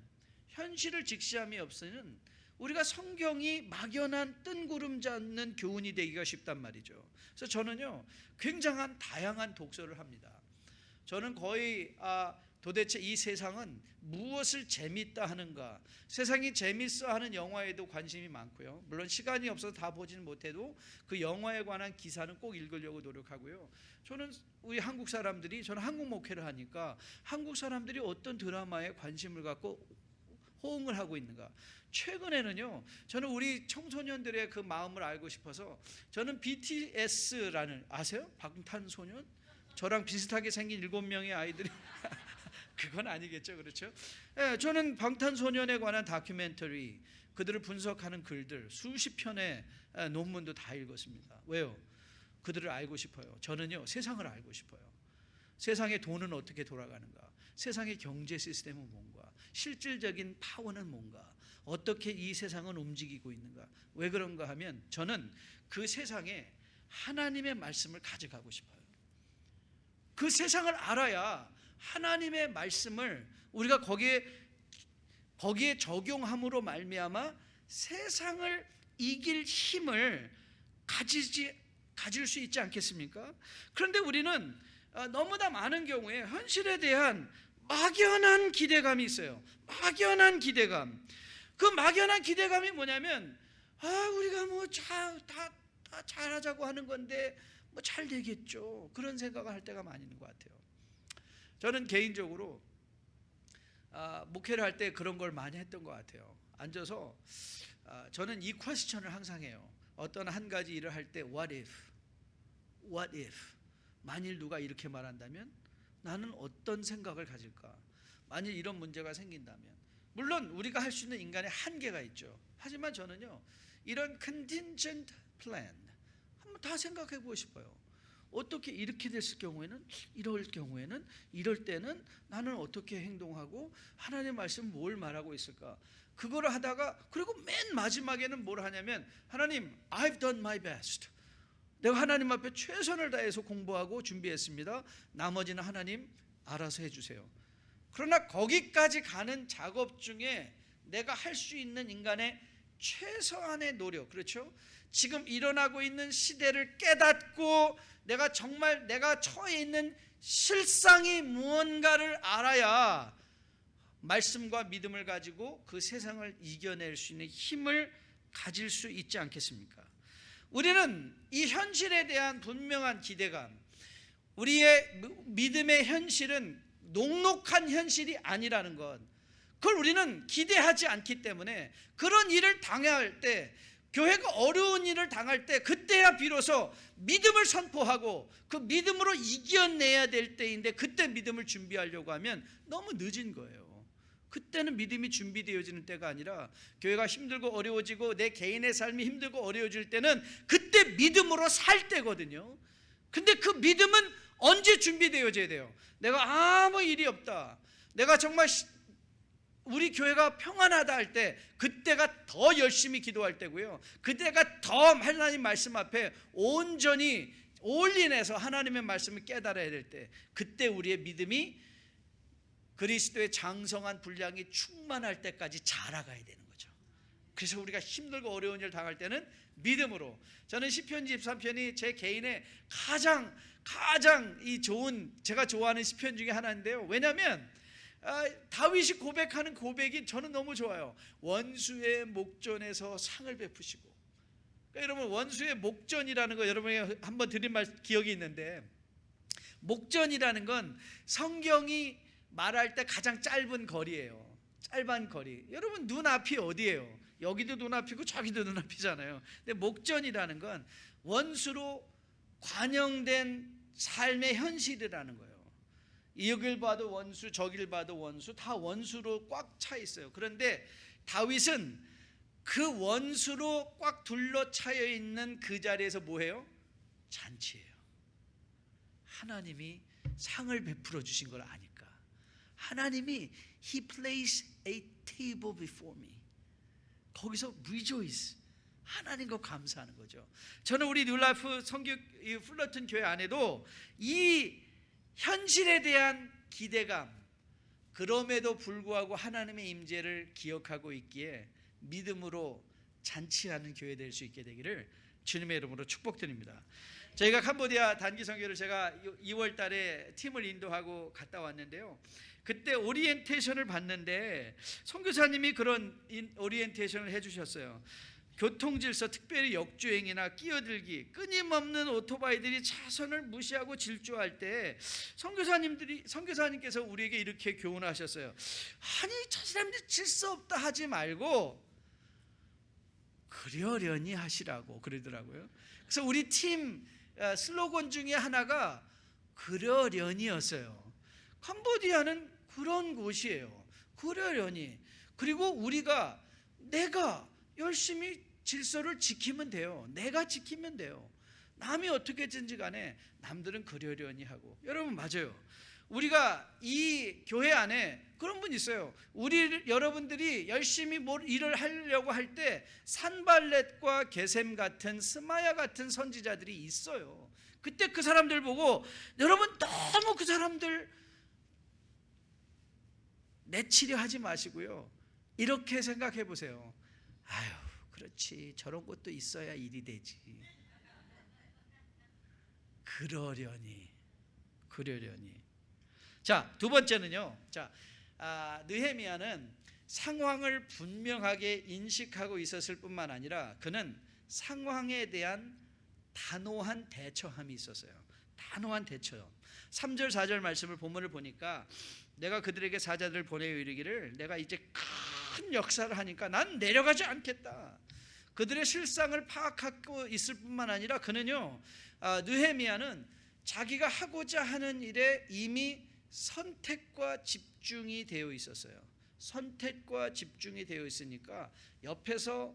우리가 성경이 막연한 뜬구름 잡는 교훈이 되기가 쉽단 말이죠. 그래서 저는요 굉장한 다양한 독서를 합니다. 저는 거의 도대체 이 세상은 무엇을 재밌다 하는가, 세상이 재밌어 하는 영화에도 관심이 많고요, 물론 시간이 없어서 다 보지는 못해도 그 영화에 관한 기사는 꼭 읽으려고 노력하고요. 저는 우리 한국 사람들이, 저는 한국 목회를 하니까 한국 사람들이 어떤 드라마에 관심을 갖고 호응을 하고 있는가. 최근에는요 저는 우리 청소년들의 그 마음을 알고 싶어서 저는 BTS라는, 아세요? 방탄소년? 저랑 비슷하게 생긴 7명의 아이들이 그건 아니겠죠, 그렇죠? 예, 저는 방탄소년에 관한 다큐멘터리, 그들을 분석하는 글들 수십 편의 논문도 다 읽었습니다. 왜요? 그들을 알고 싶어요. 저는요 세상을 알고 싶어요. 세상의 돈은 어떻게 돌아가는가, 세상의 경제 시스템은 뭔가, 실질적인 파워는 뭔가, 어떻게 이 세상은 움직이고 있는가. 왜 그런가 하면 저는 그 세상에 하나님의 말씀을 가져가고 싶어요. 그 세상을 알아야 하나님의 말씀을 우리가 거기에 적용함으로 말미암아 세상을 이길 힘을 가질 수 있지 않겠습니까? 그런데 우리는 너무나 많은 경우에 현실에 대한 막연한 기대감이 있어요. 막연한 기대감. 그 막연한 기대감이 뭐냐면 우리가 뭐 다 잘하자고 하는 건데 뭐 잘 되겠죠. 그런 생각을 할 때가 많이 있는 것 같아요. 저는 개인적으로 목회를 할 때 그런 걸 많이 했던 것 같아요. 앉아서 저는 이 퀘스천을 항상 해요. 어떤 한 가지 일을 할 때 what if 만일 누가 이렇게 말한다면 나는 어떤 생각을 가질까? 만일 이런 문제가 생긴다면. 물론 우리가 할 수 있는 인간의 한계가 있죠. 하지만 저는요 이런 contingent plan 한번 다 생각해 보고 싶어요. 어떻게 이렇게 됐을 경우에는, 이럴 때는 나는 어떻게 행동하고 하나님의 말씀 뭘 말하고 있을까? 그거를 하다가, 그리고 맨 마지막에는 뭘 하냐면 하나님 I've done my best, 내가 하나님 앞에 최선을 다해서 공부하고 준비했습니다. 나머지는 하나님 알아서 해주세요. 그러나 거기까지 가는 작업 중에 내가 할 수 있는 인간의 최소한의 노력, 그렇죠? 지금 일어나고 있는 시대를 깨닫고 내가 정말 내가 처해 있는 실상이 무언가를 알아야 말씀과 믿음을 가지고 그 세상을 이겨낼 수 있는 힘을 가질 수 있지 않겠습니까? 우리는 이 현실에 대한 분명한 기대감, 우리의 믿음의 현실은 녹록한 현실이 아니라는 것, 그걸 우리는 기대하지 않기 때문에 그런 일을 당할 때, 교회가 어려운 일을 당할 때, 그때야 비로소 믿음을 선포하고 그 믿음으로 이겨내야 될 때인데, 그때 믿음을 준비하려고 하면 너무 늦은 거예요. 그때는 믿음이 준비되어지는 때가 아니라, 교회가 힘들고 어려워지고 내 개인의 삶이 힘들고 어려워질 때는 그때 믿음으로 살 때거든요. 근데 그 믿음은 언제 준비되어져야 돼요? 내가 아무 일이 없다, 내가 정말 우리 교회가 평안하다 할 때, 그때가 더 열심히 기도할 때고요, 그때가 더 하나님 말씀 앞에 온전히 올인해서 하나님의 말씀을 깨달아야 될 때, 그때 우리의 믿음이 그리스도의 장성한 분량이 충만할 때까지 자라가야 되는 거죠. 그래서 우리가 힘들고 어려운 일을 당할 때는 믿음으로, 저는 시편 23편이 제 개인의 가장 이 좋은, 제가 좋아하는 시편 중에 하나인데요. 왜냐하면 다윗이 고백하는 고백이 저는 너무 좋아요. 원수의 목전에서 상을 베푸시고, 그러니까 여러분, 원수의 목전이라는 거 여러분이 한번 드린 말 기억이 있는데, 목전이라는 건 성경이 말할 때 가장 짧은 거리예요. 짧은 거리. 여러분, 눈앞이 어디예요? 여기도 눈앞이고 저기도 눈앞이잖아요. 근데 목전이라는 건 원수로 관영된 삶의 현실이라는 거예요. 여길 봐도 원수, 저길 봐도 원수, 다 원수로 꽉 차 있어요. 그런데 다윗은 그 원수로 꽉 둘러차여 있는 그 자리에서 뭐해요? 잔치해요. 하나님이 상을 베풀어 주신 걸 아니까. 하나님이 He placed a table before me. 거기서 rejoice, 하나님과 감사하는 거죠. 저는 우리 뉴라이프 성교 플러튼 교회 안에도 이 현실에 대한 기대감, 그럼에도 불구하고 하나님의 임재를 기억하고 있기에 믿음으로 잔치하는 교회 될 수 있게 되기를 주님의 이름으로 축복드립니다. 저희가 캄보디아 단기 선교를 제가 2월 달에 팀을 인도하고 갔다 왔는데요, 그때 오리엔테이션을 받는데 선교사님이 그런 오리엔테이션을 해주셨어요. 교통질서, 특별히 역주행이나 끼어들기, 끊임없는 오토바이들이 차선을 무시하고 질주할 때 선교사님께서 우리에게 이렇게 교훈하셨어요. 아니, 저 사람들 질서 없다 하지 말고 그러려니 하시라고 그러더라고요. 그래서 우리 팀 슬로건 중에 하나가 그러려니였어요. 캄보디아는 그런 곳이에요. 그러려니. 그리고 우리가 내가 열심히 질서를 지키면 돼요. 내가 지키면 돼요. 남이 어떻게든지 간에 남들은 그러려니 하고. 여러분, 맞아요. 우리가 이 교회 안에 그런 분 있어요. 여러분들이 열심히 일을 하려고 할 때 산발렛과 게셈 같은, 스마야 같은 선지자들이 있어요. 그때 그 사람들 보고 여러분 너무 그 사람들 내치려 하지 마시고요, 이렇게 생각해 보세요. 아유, 그렇지, 저런 것도 있어야 일이 되지. 그러려니. 자, 두 번째는요. 느헤미야는 상황을 분명하게 인식하고 있었을 뿐만 아니라 그는 상황에 대한 단호한 대처함이 있었어요. 단호한 대처. 3절 4절 말씀을 본문을 보니까, 내가 그들에게 사자들을 보내어 이르기를 내가 이제 큰 역사를 하니까 난 내려가지 않겠다. 그들의 실상을 파악하고 있을 뿐만 아니라 그는요, 느헤미야는 자기가 하고자 하는 일에 이미 선택과 집중이 되어 있었어요. 선택과 집중이 되어 있으니까 옆에서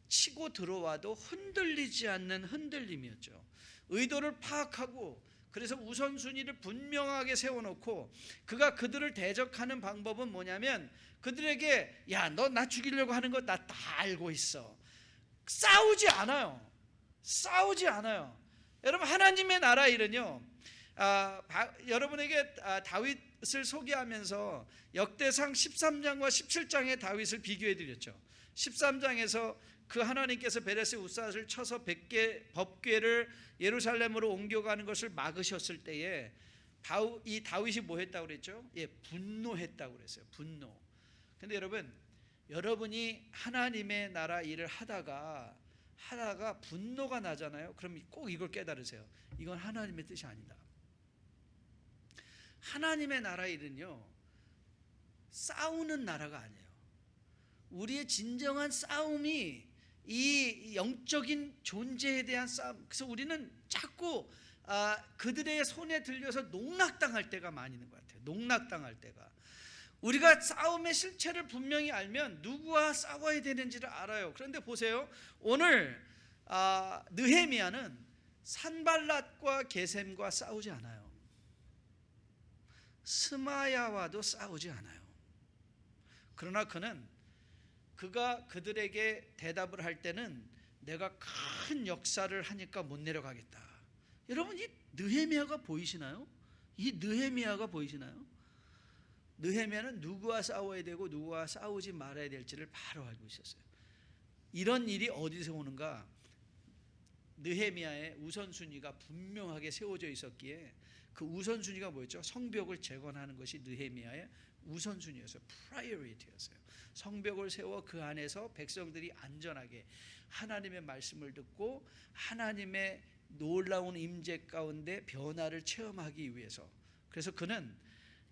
치고 들어와도 흔들리지 않는 흔들림이었죠. 의도를 파악하고, 그래서 우선순위를 분명하게 세워놓고, 그가 그들을 대적하는 방법은 뭐냐면, 그들에게 야, 너 나 죽이려고 하는 거 나 다 알고 있어. 싸우지 않아요. 여러분, 하나님의 나라 일은요, 여러분에게 다윗을 소개하면서 역대상 13장과 17장의 다윗을 비교해 드렸죠. 13장에서 그 하나님께서 베레스 우삿을 쳐서 100개 법궤를 예루살렘으로 옮겨가는 것을 막으셨을 때에 이 다윗이 뭐 했다고 그랬죠? 분노했다고 그랬어요. 분노. 근데 여러분이 하나님의 나라 일을 하다가 분노가 나잖아요. 그럼 꼭 이걸 깨달으세요. 이건 하나님의 뜻이 아니다. 하나님의 나라 일은요, 싸우는 나라가 아니에요. 우리의 진정한 싸움이 이 영적인 존재에 대한 싸움. 그래서 우리는 자꾸 그들의 손에 들려서 농락당할 때가 많이 있는 것 같아요. 농락당할 때가. 우리가 싸움의 실체를 분명히 알면 누구와 싸워야 되는지를 알아요. 그런데 보세요. 오늘 느헤미야는 산발랏과 게셈과 싸우지 않아요. 스마야와도 싸우지 않아요. 그러나 그가 그들에게 대답을 할 때는 내가 큰 역사를 하니까 못 내려가겠다. 여러분, 이 느헤미야가 보이시나요? 이 느헤미야가 보이시나요? 느헤미야는 누구와 싸워야 되고 누구와 싸우지 말아야 될지를 바로 알고 있었어요. 이런 일이 어디서 오는가? 느헤미야의 우선순위가 분명하게 세워져 있었기에 그 우선순위가 뭐였죠? 성벽을 재건하는 것이 느헤미야의 우선순위였어요. 프라이어리티였어요. 성벽을 세워 그 안에서 백성들이 안전하게 하나님의 말씀을 듣고 하나님의 놀라운 임재 가운데 변화를 체험하기 위해서. 그래서 그는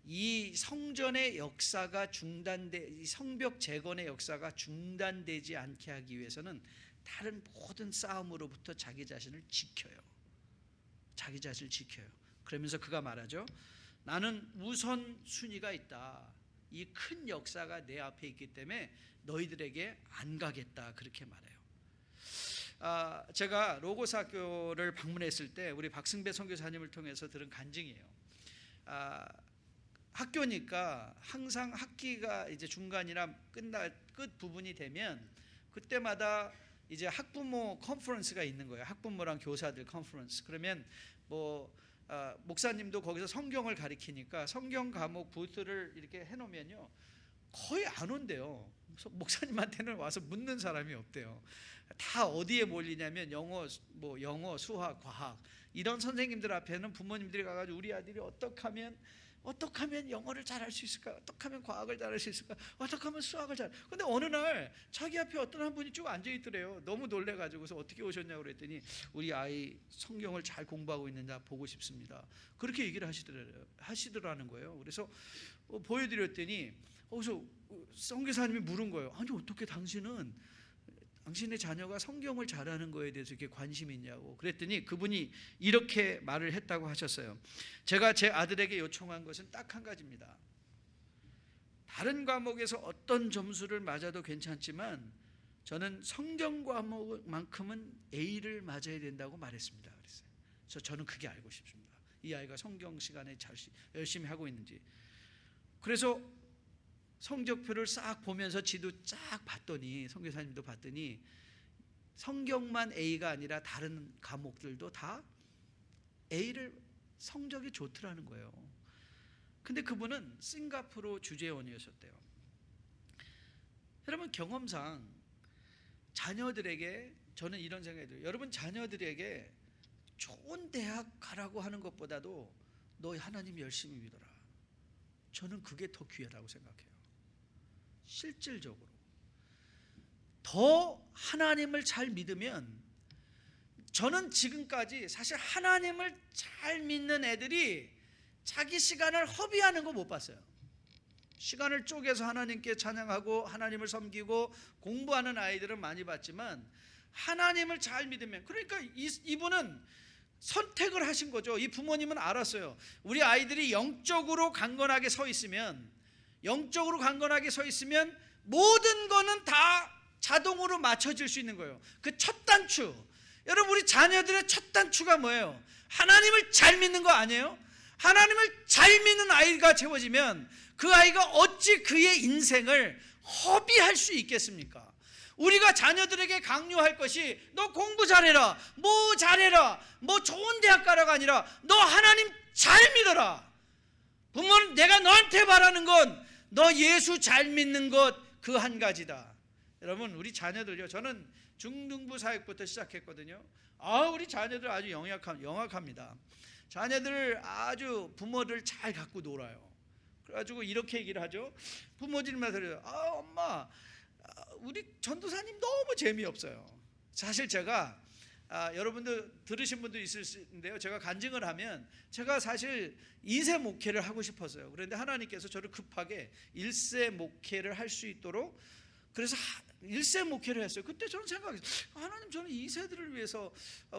이 성전의 역사가 이 성벽 재건의 역사가 중단되지 않게 하기 위해서는 다른 모든 싸움으로부터 자기 자신을 지켜요. 자기 자신을 지켜요. 그러면서 그가 말하죠. 나는 우선순위가 있다. 이 큰 역사가 내 앞에 있기 때문에 너희들에게 안 가겠다. 그렇게 말해요. 제가 로고스 학교를 방문했을 때 우리 박승배 선교사님을 통해서 들은 간증이에요. 학교니까 항상 학기가 이제 중간이나 끝 부분이 되면 그때마다 이제 학부모 컨퍼런스가 있는 거예요. 학부모랑 교사들 컨퍼런스. 그러면 목사님도 거기서 성경을 가리키니까 성경 과목 부스를 이렇게 해놓으면요 거의 안 온대요. 목사님한테는 와서 묻는 사람이 없대요. 다 어디에 몰리냐면 영어, 수학, 과학 이런 선생님들 앞에는 부모님들이 가가지고 우리 아들이 어떻게 하면 영어를 잘할 수 있을까? 어떻게 하면 과학을 잘할 수 있을까? 어떻게 하면 수학을 잘? 근데 어느 날 자기 앞에 어떤 한 분이 쭉 앉아 있더래요. 너무 놀래가지고서 어떻게 오셨냐고 그랬더니 우리 아이 성경을 잘 공부하고 있는지 보고 싶습니다. 그렇게 얘기를 하시더라는 거예요. 그래서 보여드렸더니 거기서 선교사님이 물은 거예요. 아니 어떻게 당신의 자녀가 성경을 잘하는 거에 대해서 이렇게 관심이 있냐고. 그랬더니 그분이 이렇게 말을 했다고 하셨어요. 제가 제 아들에게 요청한 것은 딱 한 가지입니다. 다른 과목에서 어떤 점수를 맞아도 괜찮지만 저는 성경 과목만큼은 A를 맞아야 된다고 말했습니다. 그랬어요. 그래서 저는 그게 알고 싶습니다. 이 아이가 성경 시간에 열심히 하고 있는지. 그래서 성적표를 싹 보면서 지도 쫙 봤더니 선교사님도 봤더니 성경만 A가 아니라 다른 과목들도 다 A를 성적이 좋더라는 거예요. 근데 그분은 싱가포르 주재원이었대요. 여러분 경험상 자녀들에게 저는 이런 생각이 들어요. 여러분 자녀들에게 좋은 대학 가라고 하는 것보다도 너 하나님 열심히 믿어라. 저는 그게 더 귀하다고 생각해요. 실질적으로 더 하나님을 잘 믿으면 저는 지금까지 사실 하나님을 잘 믿는 애들이 자기 시간을 허비하는 거 못 봤어요. 시간을 쪼개서 하나님께 찬양하고 하나님을 섬기고 공부하는 아이들은 많이 봤지만 하나님을 잘 믿으면 그러니까 이분은 선택을 하신 거죠. 이 부모님은 알았어요. 우리 아이들이 영적으로 강건하게 서 있으면 모든 거는 다 자동으로 맞춰질 수 있는 거예요. 그 첫 단추. 여러분 우리 자녀들의 첫 단추가 뭐예요? 하나님을 잘 믿는 거 아니에요? 하나님을 잘 믿는 아이가 채워지면 그 아이가 어찌 그의 인생을 허비할 수 있겠습니까? 우리가 자녀들에게 강요할 것이 너 공부 잘해라, 뭐 잘해라, 뭐 좋은 대학 가라가 아니라 너 하나님 살려라. 부모는 내가 너한테 바라는 건 너 예수 잘 믿는 것 그 한 가지다. 여러분, 우리 자녀들요, 저는 중등부 사역부터 시작했거든요. 우리 자녀들 아주 영악합니다. 자녀들 아주 부모들 잘 갖고 놀아요. 그래가지고 이렇게 얘기를 하죠. 부모님마다 그래요. 엄마, 우리 전도사님 너무 재미없어요. 사실 제가 여러분들 들으신 분도 있을 텐데요, 제가 간증을 하면 제가 사실 2세 목회를 하고 싶었어요. 그런데 하나님께서 저를 급하게 1세 목회를 할 수 있도록, 그래서 1세 목회를 했어요. 그때 저는 생각했어요. 하나님, 저는 2세들을 위해서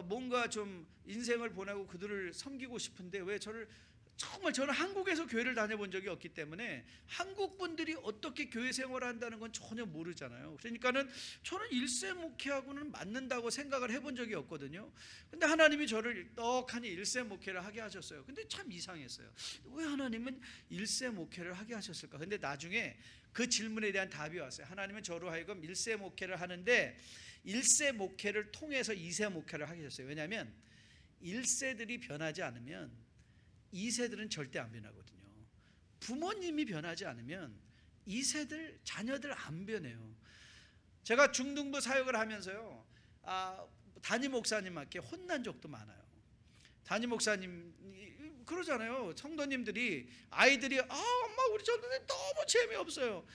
뭔가 좀 인생을 보내고 그들을 섬기고 싶은데 왜 저는 한국에서 교회를 다녀본 적이 없기 때문에 한국 분들이 어떻게 교회 생활을 한다는 건 전혀 모르잖아요. 그러니까는 저는 1세 목회하고는 맞는다고 생각을 해본 적이 없거든요. 근데 하나님이 저를 떡하니 1세 목회를 하게 하셨어요. 근데 참 이상했어요. 왜 하나님은 1세 목회를 하게 하셨을까? 근데 나중에 그 질문에 대한 답이 왔어요. 하나님은 저로 하여금 1세 목회를 하는데 1세 목회를 통해서 2세 목회를 하게 하셨어요. 왜냐하면 1세들이 변하지 않으면 2세들은 절대 안 변하거든요. 부모님이 변하지 않으면 2세들 자녀들 안 변해요. 제가 중등부 사역을 하면서요, 담임 목사님한테 혼난 적도 많아요. 담임 목사님 그러잖아요. 성도님들이, 아이들이 엄마, 우리 전도사님 너무 재미없어요.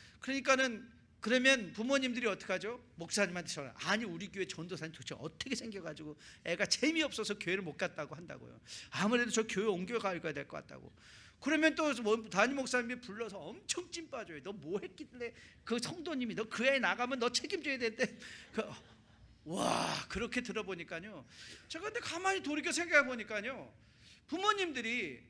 그러면 부모님들이 어떡하죠? 목사님한테 전화. 아니, 우리 교회 전도사님 도대체 어떻게 생겨가지고 애가 재미없어서 교회를 못 갔다고 한다고요. 아무래도 저 교회 옮겨가야 될 것 같다고. 그러면 또 담임 목사님이 불러서 엄청 찐 빠져요. 너 뭐 했길래 그 성도님이 너 그 애 나가면 너 책임져야 되는데. 와, 그렇게 들어보니까요, 제가 근데 가만히 돌이켜 생각해 보니까요, 부모님들이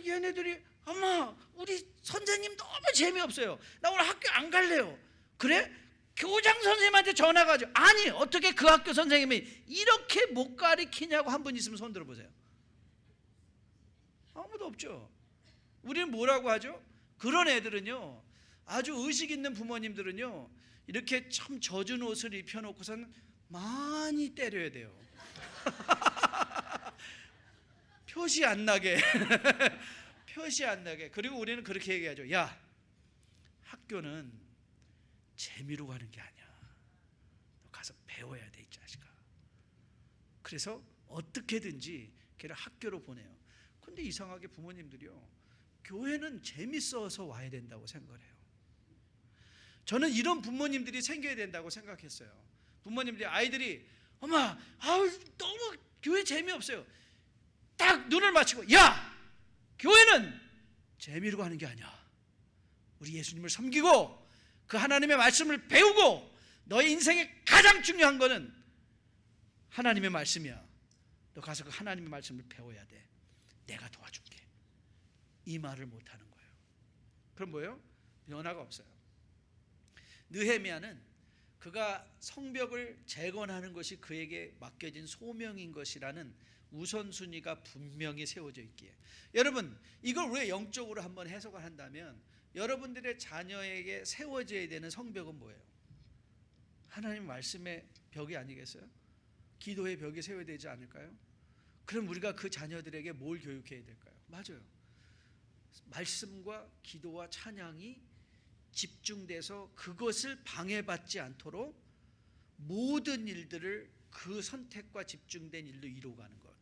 얘네들이 엄마, 우리 선생님 너무 재미없어요. 나 오늘 학교 안 갈래요. 그래? 교장 선생님한테 전화가지고, 아니, 어떻게 그 학교 선생님이 이렇게 못 가르치냐고 한 분 있으면 손 들어보세요. 아무도 없죠. 우리는 뭐라고 하죠? 그런 애들은요, 아주 의식 있는 부모님들은요, 이렇게 참 젖은 옷을 입혀놓고선 많이 때려야 돼요. 표시 안 나게. 표시 안 나게. 그리고 우리는 그렇게 얘기하죠. 야, 학교는 재미로 가는 게 아니야. 너 가서 배워야 돼, 이 자식아. 그래서 어떻게든지 걔를 학교로 보내요. 근데 이상하게 부모님들이요, 교회는 재밌어서 와야 된다고 생각을 해요. 저는 이런 부모님들이 생겨야 된다고 생각했어요. 부모님들이, 아이들이 엄마, 너무 교회 재미없어요. 딱 눈을 맞추고, 야, 교회는 재미로 가는 게 아니야. 우리 예수님을 섬기고 그 하나님의 말씀을 배우고, 너의 인생에 가장 중요한 거는 하나님의 말씀이야. 너 가서 그 하나님의 말씀을 배워야 돼. 내가 도와줄게. 이 말을 못하는 거예요. 그럼 뭐예요? 변화가 없어요. 느헤미야는 그가 성벽을 재건하는 것이 그에게 맡겨진 소명인 것이라는 우선순위가 분명히 세워져 있기에, 여러분, 이걸 우리가 영적으로 한번 해석을 한다면 여러분들의 자녀에게 세워져야 되는 성벽은 뭐예요? 하나님 말씀의 벽이 아니겠어요? 기도의 벽이 세워야 되지 않을까요? 그럼 우리가 그 자녀들에게 뭘 교육해야 될까요? 맞아요. 말씀과 기도와 찬양이 집중돼서 그것을 방해받지 않도록 모든 일들을 그 선택과 집중된 일로 이루어가는 것,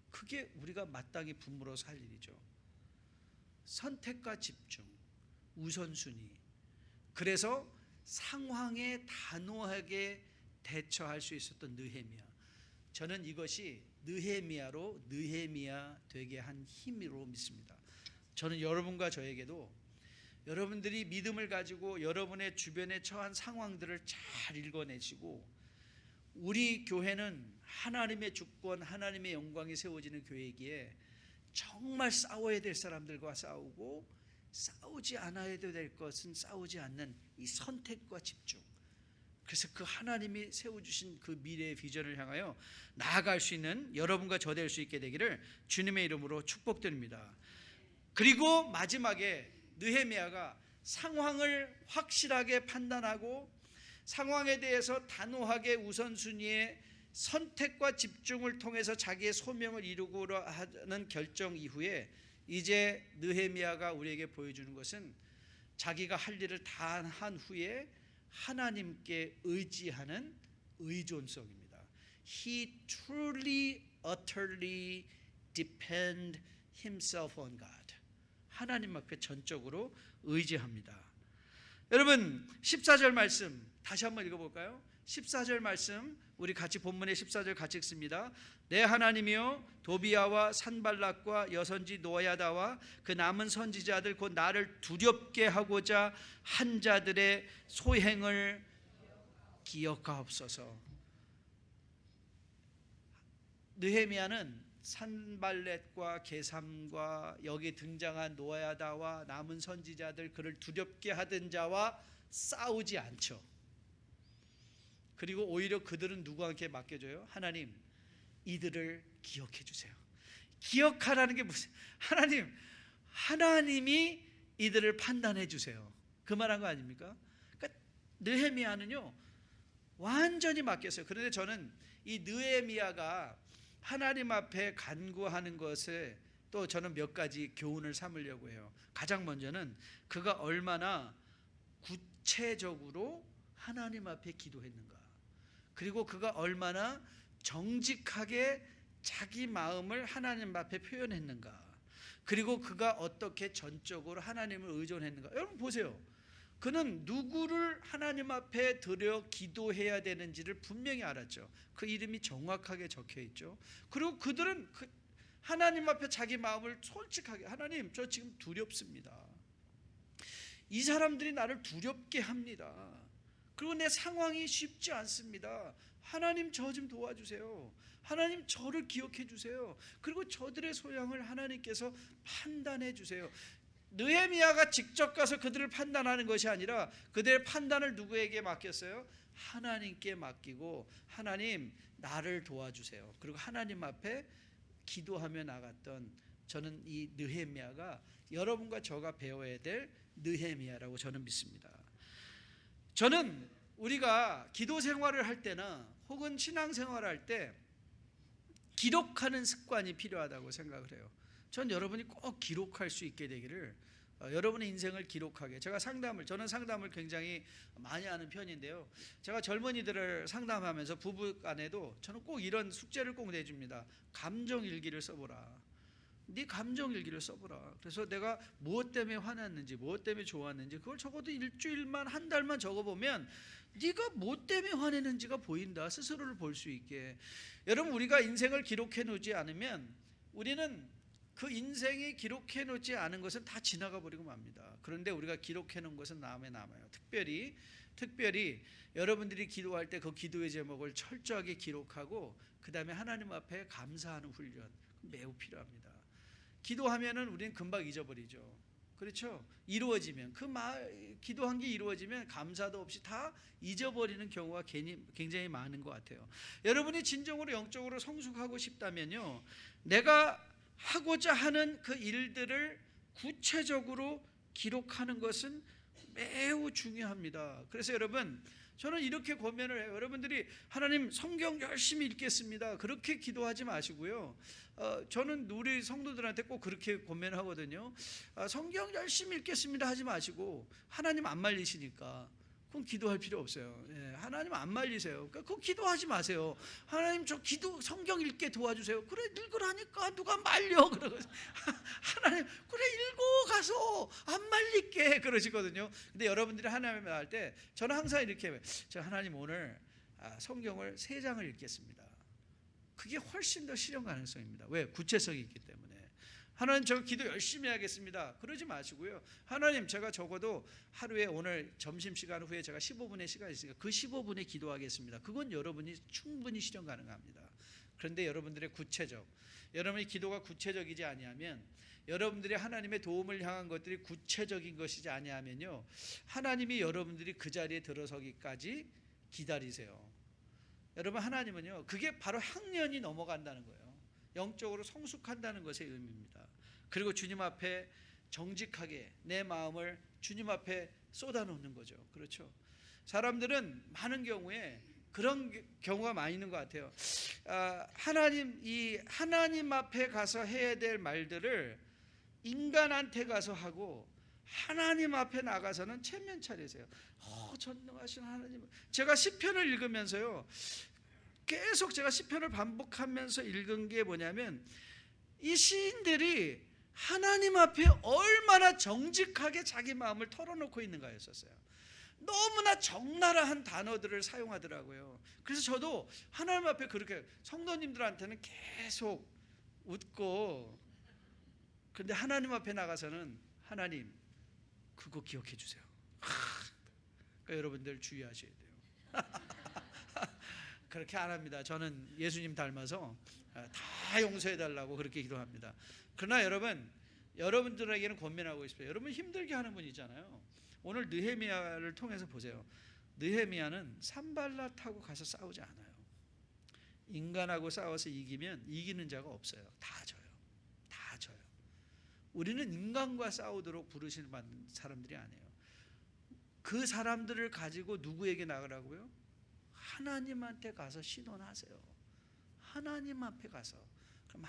그게 우리가 마땅히 분물어서 할 일이죠. 선택과 집중, 우선순위. 그래서 상황에 단호하게 대처할 수 있었던 느헤미야. 저는 이것이 느헤미야 되게 한 힘으로 믿습니다. 저는 여러분과 저에게도 여러분들이 믿음을 가지고 여러분의 주변에 처한 상황들을 잘 읽어내시고, 우리 교회는 하나님의 주권, 하나님의 영광이 세워지는 교회이기에 정말 싸워야 될 사람들과 싸우고, 싸우지 않아야 될 것은 싸우지 않는 이 선택과 집중. 그래서 그 하나님이 세워주신 그 미래의 비전을 향하여 나아갈 수 있는 여러분과 저 될 수 있게 되기를 주님의 이름으로 축복드립니다. 그리고 마지막에 느헤미야가 상황을 확실하게 판단하고 상황에 대해서 단호하게 우선순위의 선택과 집중을 통해서 자기의 소명을 이루고자 하는 결정 이후에 이제 느헤미야가 우리에게 보여주는 것은 자기가 할 일을 다 한 후에 하나님께 의지하는 의존성입니다. He truly, utterly depend himself on God. 하나님 앞에 전적으로 의지합니다. 여러분 14절 말씀 다시 한번 읽어볼까요? 14절 말씀 우리 같이 본문의 14절 같이 읽습니다. 내 하나님이여 도비야와 산발락과 여선지 노야다와 그 남은 선지자들 곧 나를 두렵게 하고자 한 자들의 소행을 기억하옵소서. 느헤미야는 산발렛과 게삼과 여기 등장한 노야다와 남은 선지자들 그를 두렵게 하던 자와 싸우지 않죠. 그리고 오히려 그들은 누구한테 맡겨줘요? 하나님 이들을 기억해 주세요. 기억하라는 게 무슨 하나님이 이들을 판단해 주세요. 그 말한 거 아닙니까? 그러니까 느헤미야는요 완전히 맡겼어요. 그런데 저는 이 느헤미야가 하나님 앞에 간구하는 것에 또 저는 몇 가지 교훈을 삼으려고 해요. 가장 먼저는 그가 얼마나 구체적으로 하나님 앞에 기도했는가, 그리고 그가 얼마나 정직하게 자기 마음을 하나님 앞에 표현했는가, 그리고 그가 어떻게 전적으로 하나님을 의존했는가. 여러분 보세요. 그는 누구를 하나님 앞에 드려 기도해야 되는지를 분명히 알았죠. 그 이름이 정확하게 적혀 있죠. 그리고 그들은 하나님 앞에 자기 마음을 솔직하게, 하나님 저 지금 두렵습니다. 이 사람들이 나를 두렵게 합니다. 그리고 내 상황이 쉽지 않습니다. 하나님 저 좀 도와주세요. 하나님 저를 기억해 주세요. 그리고 저들의 소양을 하나님께서 판단해 주세요. 느헤미야가 직접 가서 그들을 판단하는 것이 아니라 그들의 판단을 누구에게 맡겼어요? 하나님께 맡기고 하나님 나를 도와주세요. 그리고 하나님 앞에 기도하며 나갔던, 저는 이 느헤미야가 여러분과 저가 배워야 될 느헤미야라고 저는 믿습니다. 저는 우리가 기도 생활을 할 때나 혹은 신앙 생활을 할 때 기록하는 습관이 필요하다고 생각을 해요. 전 여러분이 꼭 기록할 수 있게 되기를, 여러분의 인생을 기록하게. 저는 상담을 굉장히 많이 하는 편인데요. 제가 젊은이들을 상담하면서 부부 간에도 저는 꼭 이런 숙제를 꼭 내줍니다. 감정일기를 써보라. 네 감정일기를 써보라. 그래서 내가 무엇 때문에 화났는지, 무엇 때문에 좋았는지 그걸 적어도 일주일만, 한 달만 적어보면 네가 무엇 때문에 화내는지가 보인다. 스스로를 볼 수 있게. 여러분 우리가 인생을 기록해 놓지 않으면 우리는 그 인생이 기록해 놓지 않은 것은 다 지나가 버리고 맙니다. 그런데 우리가 기록해 놓은 것은 마음에 남아요. 특별히 여러분들이 기도할 때 그 기도의 제목을 철저하게 기록하고 그 다음에 하나님 앞에 감사하는 훈련 매우 필요합니다. 기도하면은 우리는 금방 잊어버리죠. 그렇죠? 이루어지면 기도한 게 이루어지면 감사도 없이 다 잊어버리는 경우가 굉장히 많은 것 같아요. 여러분이 진정으로 영적으로 성숙하고 싶다면요, 내가 하고자 하는 그 일들을 구체적으로 기록하는 것은 매우 중요합니다. 그래서 여러분 저는 이렇게 고면을 해요. 여러분들이 하나님 성경 열심히 읽겠습니다 그렇게 기도하지 마시고요. 저는 우리 성도들한테 꼭 그렇게 고면하거든요. 성경 열심히 읽겠습니다 하지 마시고, 하나님 안 말리시니까 그건 기도할 필요 없어요. 하나님 안 말리세요. 그러니까 그거 기도하지 마세요. 하나님 저 성경 읽게 도와주세요. 그래 읽으라니까 누가 말려. 그러고 하나님 그래 읽어가서 안 말릴게 그러시거든요. 근데 여러분들이 하나님을 할 때 저는 항상 이렇게 해요. 저 하나님 오늘 성경을 3장을 읽겠습니다. 그게 훨씬 더 실현 가능성입니다. 왜? 구체성이 있기 때문에. 하나님 저 기도 열심히 하겠습니다 그러지 마시고요. 하나님 제가 적어도 하루에 오늘 점심시간 후에 제가 15분의 시간이 있으니까 그 15분에 기도하겠습니다. 그건 여러분이 충분히 실현 가능합니다. 그런데 여러분의 기도가 구체적이지 아니하면, 여러분들이 하나님의 도움을 향한 것들이 구체적인 것이지 아니하면요, 하나님이 여러분들이 그 자리에 들어서기까지 기다리세요. 여러분 하나님은요 그게 바로 학년이 넘어간다는 거예요. 영적으로 성숙한다는 것의 의미입니다. 그리고 주님 앞에 정직하게 내 마음을 주님 앞에 쏟아놓는 거죠. 그렇죠? 사람들은 많은 경우에 그런 경우가 많이 있는 것 같아요. 하나님 앞에 가서 해야 될 말들을 인간한테 가서 하고 하나님 앞에 나가서는 체면 차리세요. 전능하신 하나님. 제가 시편을 읽으면서요, 계속 제가 시편을 반복하면서 읽은 게 뭐냐면, 이 시인들이 하나님 앞에 얼마나 정직하게 자기 마음을 털어놓고 있는가였었어요. 너무나 적나라한 단어들을 사용하더라고요. 그래서 저도 하나님 앞에 그렇게 성도님들한테는 계속 웃고, 그런데 하나님 앞에 나가서는 하나님 그거 기억해 주세요. 그러니까 여러분들 주의하셔야 돼요. 그렇게 안 합니다. 저는 예수님 닮아서 다 용서해 달라고 그렇게 기도합니다. 그러나 여러분들에게는 권면하고 싶어요. 여러분 힘들게 하는 분이잖아요. 오늘 느헤미야를 통해서 보세요. 느헤미야는 산발랏하고 가서 싸우지 않아요. 인간하고 싸워서 이기면 이기는 자가 없어요. 다 져요. 다 져요. 우리는 인간과 싸우도록 부르시는 사람들이 아니에요. 그 사람들을 가지고 누구에게 나가라고요? 하나님한테 가서 신원하세요. 하나님 앞에 가서. 그럼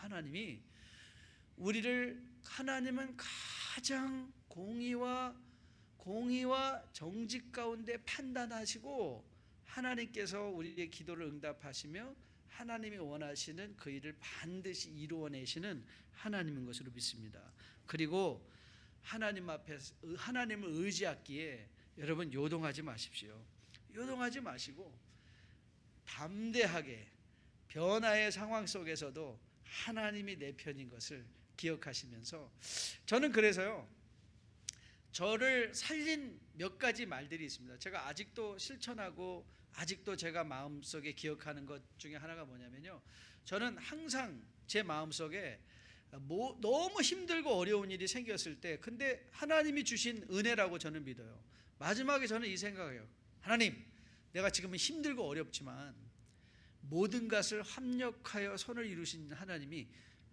하나님은 가장 공의와 정직 가운데 판단하시고, 하나님께서 우리의 기도를 응답하시며 하나님이 원하시는 그 일을 반드시 이루어내시는 하나님인 것으로 믿습니다. 그리고 하나님 앞에 하나님을 의지하기에 여러분 요동하지 마십시오. 요동하지 마시고 담대하게 변화의 상황 속에서도 하나님이 내 편인 것을 기억하시면서, 저는 그래서요, 저를 살린 몇 가지 말들이 있습니다. 제가 아직도 실천하고 아직도 제가 마음속에 기억하는 것 중에 하나가 뭐냐면요, 저는 항상 제 마음속에 너무 힘들고 어려운 일이 생겼을 때, 근데 하나님이 주신 은혜라고 저는 믿어요. 마지막에 저는 이 생각이에요. 하나님, 내가 지금은 힘들고 어렵지만 모든 것을 합력하여 선을 이루신 하나님이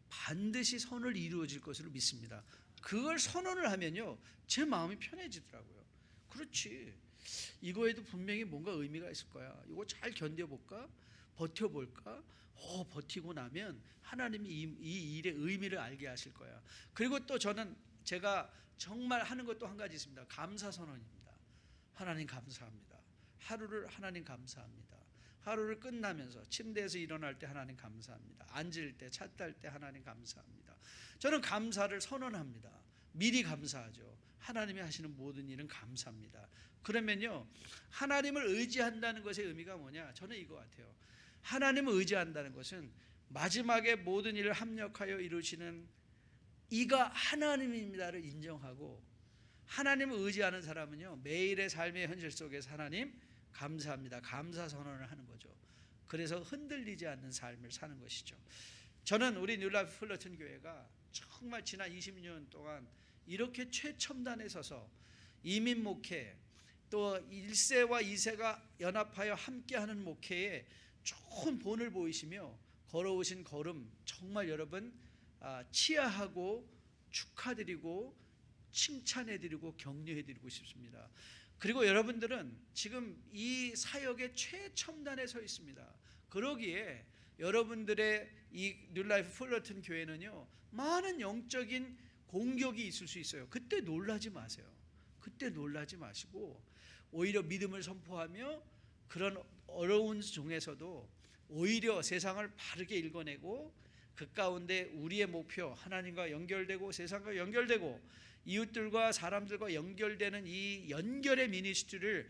반드시 선을 이루어질 것으로 믿습니다. 그걸 선언을 하면요, 제 마음이 편해지더라고요. 그렇지, 이거에도 분명히 뭔가 의미가 있을 거야. 이거 잘 견뎌볼까? 버텨볼까? 버티고 나면 하나님이 이 일의 의미를 알게 하실 거야. 그리고 또 제가 정말 하는 것도 한 가지 있습니다. 감사 선언입니다. 하나님 감사합니다. 하나님 감사합니다. 하루를 끝나면서 침대에서 일어날 때 하나님 감사합니다. 앉을 때, 차 탈 때 하나님 감사합니다. 저는 감사를 선언합니다. 미리 감사하죠. 하나님이 하시는 모든 일은 감사합니다. 그러면요, 하나님을 의지한다는 것의 의미가 뭐냐? 저는 이거 같아요. 하나님을 의지한다는 것은 마지막에 모든 일을 합력하여 이루시는 이가 하나님입니다를 인정하고, 하나님을 의지하는 사람은요, 매일의 삶의 현실 속에서 하나님 감사합니다, 감사 선언을 하는 거죠. 그래서 흔들리지 않는 삶을 사는 것이죠. 저는 우리 뉴라이프 플러튼 교회가 정말 지난 20년 동안 이렇게 최첨단에 서서 이민 목회, 또 1세와 2세가 연합하여 함께하는 목회에 좋은 본을 보이시며 걸어오신 걸음, 정말 여러분 치하하고 축하드리고 칭찬해드리고 격려해드리고 싶습니다. 그리고 여러분들은 지금 이 사역의 최첨단에 서 있습니다. 그러기에 여러분들의 이 뉴라이프 플러튼 교회는요, 많은 영적인 공격이 있을 수 있어요. 그때 놀라지 마세요. 그때 놀라지 마시고 오히려 믿음을 선포하며 그런 어려운 중에서도 오히려 세상을 바르게 읽어내고, 그 가운데 우리의 목표 하나님과 연결되고 세상과 연결되고 이웃들과 사람들과 연결되는 이 연결의 미니스트리를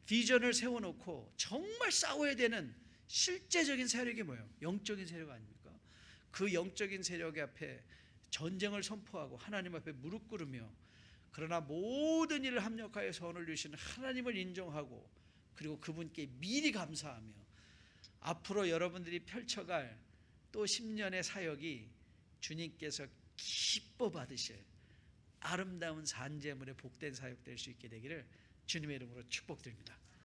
비전을 세워놓고 정말 싸워야 되는 실제적인 세력이 뭐예요? 영적인 세력 아닙니까? 그 영적인 세력 앞에 전쟁을 선포하고 하나님 앞에 무릎 꿇으며, 그러나 모든 일을 합력하여 선을 이루시는 하나님을 인정하고, 그리고 그분께 미리 감사하며 앞으로 여러분들이 펼쳐갈 또 10년의 사역이 주님께서 기뻐 받으실 아름다운 산재물의 복된 사역 될 수 있게 되기를 주님의 이름으로 축복드립니다.